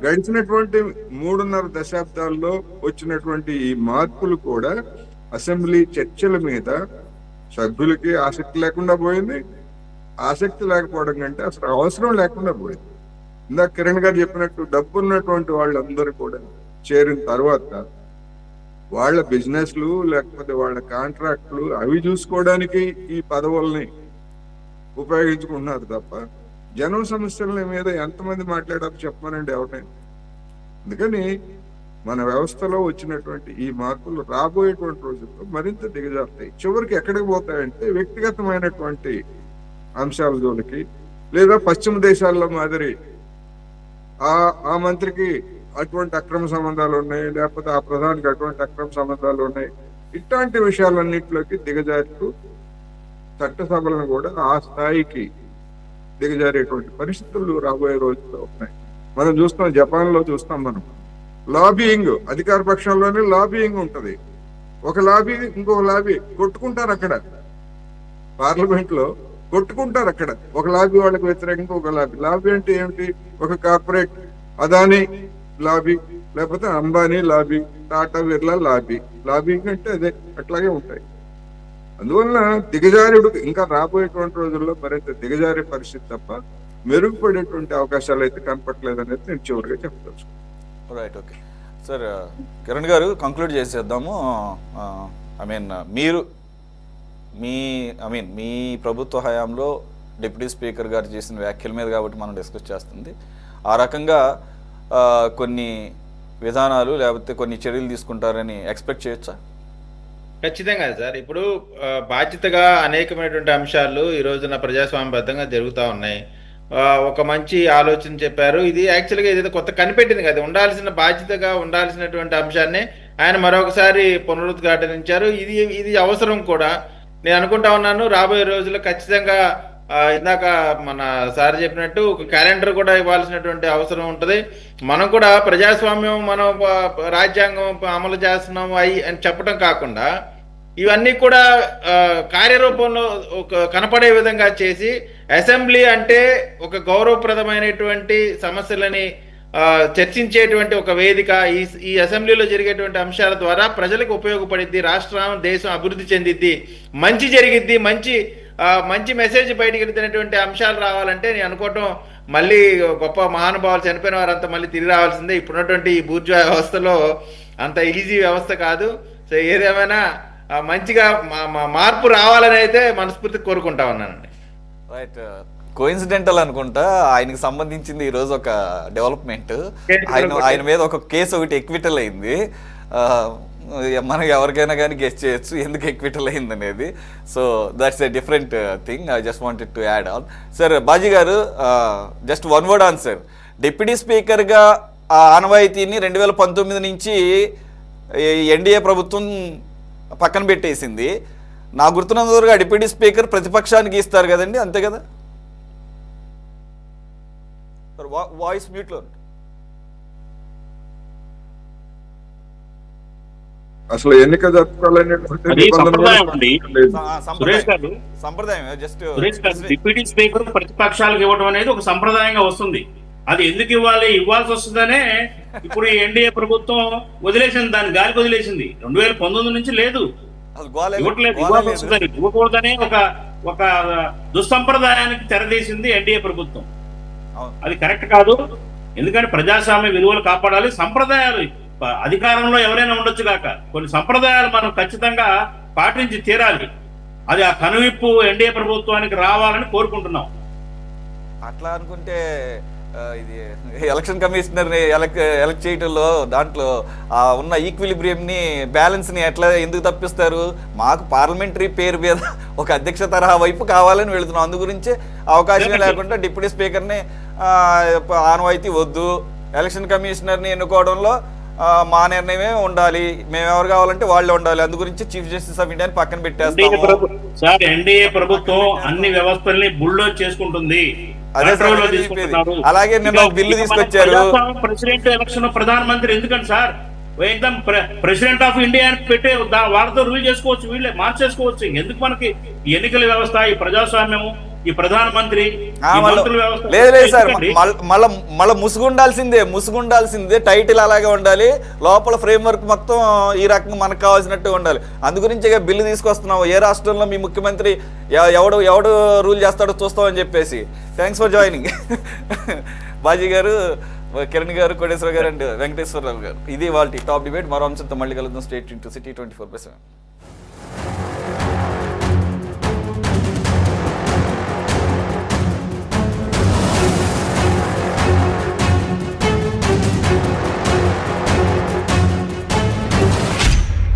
గడిచినటువంటి 3.5 దశాబ్దాల్లో వచ్చినటువంటి ఈ మార్పులు కూడా అసెంబ్లీ చర్చల మీద సభ్యులకి ఆసక్తి లేకుండా పోయింది. ఆసక్తి లేకపోవడం కంటే అసలు అవసరం లేకుండా పోయింది. ఇందాక కిరణ్ గారు చెప్పినట్టు డబ్బు ఉన్నటువంటి వాళ్ళందరూ కూడా చేరిన తర్వాత వాళ్ళ బిజినెస్లు లేకపోతే వాళ్ళ కాంట్రాక్టులు అవి చూసుకోవడానికి ఈ పదవుల్ని ఉపయోగించుకుంటున్నారు తప్ప జనం సమస్యల మీద ఎంతమంది మాట్లాడారు చెప్పమనండి ఎవరైనా. అందుకని మన వ్యవస్థలో వచ్చినటువంటి ఈ మార్పులు రాబోయేటువంటి రోజుల్లో మరింత దిగజారుతాయి. చివరికి ఎక్కడికి పోతాయంటే వ్యక్తిగతమైనటువంటి అంశాల జోలికి, లేదా పశ్చిమ దేశాల్లో మాదిరి ఆ మంత్రికి అటువంటి అక్రమ సంబంధాలు ఉన్నాయి, లేకపోతే ఆ ప్రధానికి అటువంటి అక్రమ సంబంధాలు ఉన్నాయి, ఇట్లాంటి విషయాలన్నింటిలోకి దిగజారుతూ చట్టసభలను కూడా ఆ స్థాయికి దిగజారేటువంటి పరిస్థితులు రాబోయే రోజుల్లో ఉన్నాయి. మనం చూస్తాం, జపాన్ లో చూస్తాం మనం లాబియింగ్, అధికార పక్షంలోనే లాబియింగ్ ఉంటది. ఒక లాబీ ఇంకొక లాబీ కొట్టుకుంటారు అక్కడ, పార్లమెంట్ లో కొట్టుకుంటారు అక్కడ. ఒక లాబీ వాళ్ళకి వ్యతిరేకంగా ఒక లాబీ అంటే ఏమిటి? ఒక కార్పొరేట్ అదానీ లాబీ, లేకపోతే అంబానీ లాబీ, టాటా బిర్లా లాబింగ్ అంటే అదే, అట్లాగే ఉంటాయి. అందువలన దిగజారుడు ఇంకా రాబోయేటువంటి రోజుల్లో మరింత దిగజారే పరిస్థితి తప్ప మెరుగుపడేటువంటి అవకాశాలు అయితే కనపట్లేదు అనేది నేను చివరిగా చెప్పవచ్చు. Right, okay sir. కిరణ్ గారు కంక్లూడ్ చేసేద్దాము. మీ ప్రభుత్వ హయాంలో డిప్యూటీ స్పీకర్ గారు చేసిన వ్యాఖ్యల మీద కాబట్టి మనం డిస్కస్ చేస్తుంది. ఆ రకంగా కొన్ని విధానాలు లేకపోతే కొన్ని చర్యలు తీసుకుంటారని ఎక్స్పెక్ట్ చేయొచ్చా? ఖచ్చితంగా సార్. ఇప్పుడు బాధ్యతగా అనేకమైనటువంటి అంశాలు ఈ రోజున ప్రజాస్వామ్యబద్ధంగా జరుగుతూ ఉన్నాయి. ఒక మంచి ఆలోచన చెప్పారు. ఇది యాక్చువల్గా ఏదైతే కొత్త కనిపెట్టింది కదా, ఉండాల్సిన బాధ్యతగా ఉండాల్సినటువంటి అంశాన్ని ఆయన మరొకసారి పునరుద్ఘాటించారు. ఇది అవసరం కూడా. నేను అనుకుంటా ఉన్నాను రాబోయే రోజుల్లో ఖచ్చితంగా ఇందాక మన సార్ చెప్పినట్టు ఒక క్యాలెండర్ కూడా ఇవ్వాల్సినటువంటి అవసరం ఉంటుంది. మనం కూడా ప్రజాస్వామ్యం, మనం రాజ్యాంగం అమలు చేస్తున్నాము అని చెప్పడం కాకుండా ఇవన్నీ కూడా కార్యరూపంలో కనపడే విధంగా చేసి, అసెంబ్లీ అంటే ఒక గౌరవప్రదమైనటువంటి సమస్యలని చర్చించేటువంటి ఒక వేదిక. ఈ అసెంబ్లీలో జరిగేటువంటి అంశాల ద్వారా ప్రజలకు ఉపయోగపడిద్ది, రాష్ట్రం దేశం అభివృద్ధి చెందిద్ది, మంచి జరిగిద్ది, మంచి మెసేజ్ బయటికి వెళ్తున్నటువంటి అంశాలు రావాలంటే నేను అనుకోవటం మళ్ళీ గొప్ప మహానుభావులు చనిపోయిన వారంతా మళ్ళీ తిరిగి రావాల్సిందే. ఇప్పుడున్నటువంటి ఈ బూర్జువా వ్యవస్థలో అంత ఈజీ వ్యవస్థ కాదు. సో ఏదేమైనా మంచిగా మార్పు రావాలని అయితే మనస్ఫూర్తి కోరుకుంటా ఉన్నానండి. రైట్, కోఇన్సిడెంటల్ అనుకుంటా ఆయనకి సంబంధించింది ఈరోజు ఒక డెవలప్మెంట్. ఆయన మీద ఒక కేసు ఒకటి ఎక్విటల్ అయింది. మనకి ఎవరికైనా కానీ గెస్ట్ చేయొచ్చు ఎందుకు ఎక్విటల్ అయింది అనేది. So that's a different thing. I just wanted to add on. Sir Baji గారు, just one word answer. Deputy స్పీకర్గా ఆ ఆనవాయితీని 2019 నుంచి ఎన్డీఏ ప్రభుత్వం పక్కన పెట్టేసింది. నా గుర్తున్నంత వరకు డిప్యూటీ స్పీకర్ ప్రతిపక్షానికి ఇస్తారు కదండి, అంతే కదా? వాయిస్ మ్యూట్లో. అసలు ఎన్నిక జరుపుకోవాలనేటువంటి అది సంప్రదాయం అండి సురేష్ గారు. సంప్రదాయం జస్ట్ సురేష్ గారు, డిప్యూటీ స్పీకర్ ప్రతిపక్షాలకు ఇవ్వడం అనేది ఒక సంప్రదాయంగా వస్తుంది. అది ఎందుకు ఇవ్వాల్సి వస్తుందనే ఇప్పుడు ఎన్డీఏ ప్రభుత్వం వదిలేసింది, దాన్ని గాలికి వదిలేసింది. 2019 నుంచి లేదు, ఇవ్వట్లేదు. ఇవ్వాల్సి వస్తుందని, ఇవ్వకూడదనే ఒక దుస్సంప్రదాయానికి తెరదీసింది ఎన్డీఏ ప్రభుత్వం. అది కరెక్ట్ కాదు. ఎందుకంటే ప్రజాస్వామ్య విలువలు కాపాడాలి. సంప్రదాయాలు అధికారంలో ఎవరైనా ఉండొచ్చు కాక కొన్ని సంప్రదాయాలు మనం ఖచ్చితంగా పాటించి తీరాలి. అది ఆ కనువిప్పు ఎన్డీఏ ప్రభుత్వానికి రావాలని కోరుకుంటున్నాం. అట్లా అనుకుంటే ఇది ఎలక్షన్ కమిషనర్ని ఎలక్ట్ చేయటంలో దాంట్లో ఉన్న ఈక్విలిబ్రియంని, బ్యాలెన్స్ని ఎందుకు తప్పిస్తారు? మాకు పార్లమెంటరీ పేరు మీద ఒక అధ్యక్ష తరహా వైపు కావాలని వెళుతున్నాం. అందు గురించి అవకాశమే లేకుండా డిప్యూటీ స్పీకర్ని ఆనవాయితీ వద్దు, ఎలక్షన్ కమిషనర్ని ఎన్నుకోవడంలో మా నిర్ణయమే ఉండాలి, మేము ఎవరు కావాలంటే వాళ్ళే ఉండాలి, అందు గురించి చీఫ్ జస్టిస్ ఆఫ్ ఇండియాని పక్కన పెట్టేస్తాము. సార్, ఎన్డీఏ ప్రభుత్వం అన్ని వ్యవస్థల్ని బుల్డోజ్ చేసుకుంటుంది. అదే సార్ అలాగే నిన్న బిల్లు తీసుకొచ్చారు. ప్రెసిడెంట్ ఎలక్షన్ ప్రధానమంత్రి ఎందుకంటే సార్ ఏకదం ప్రెసిడెంట్ ఆఫ్ ఇండియా అని పెట్టే వాళ్ళతో రూల్ చేసుకోవచ్చు, వీళ్ళే మార్చేసుకోవచ్చు. ఎందుకు మనకి ఎన్నికల వ్యవస్థ, ఈ ప్రజాస్వామ్యము, ఈ ప్రధానమంత్రి? లేదు సార్, మళ్ళీ ముసుగుండాల్సిందే. టైటిల్ అలాగే ఉండాలి, లోపల ఫ్రేమ్వర్క్ మొత్తం ఈ రకంగా మనకు కావాల్సినట్టు ఉండాలి. అందుగురించి బిల్లు తీసుకొస్తున్నాము. ఏ రాష్ట్రంలో మీ ముఖ్యమంత్రి ఎవడు రూల్ చేస్తాడో చూస్తామని చెప్పేసి. థ్యాంక్స్ ఫర్ జాయినింగ్ బాజీ గారు, కిరణ్ గారు, కోటేశ్వర గారు అండ్ వెంకటేశ్వరరావు గారు. ఇది వాళ్ళ టాప్ డిబేట్. మరో అంశంతో మళ్ళీ కలుద్దాం. State into city 24/7.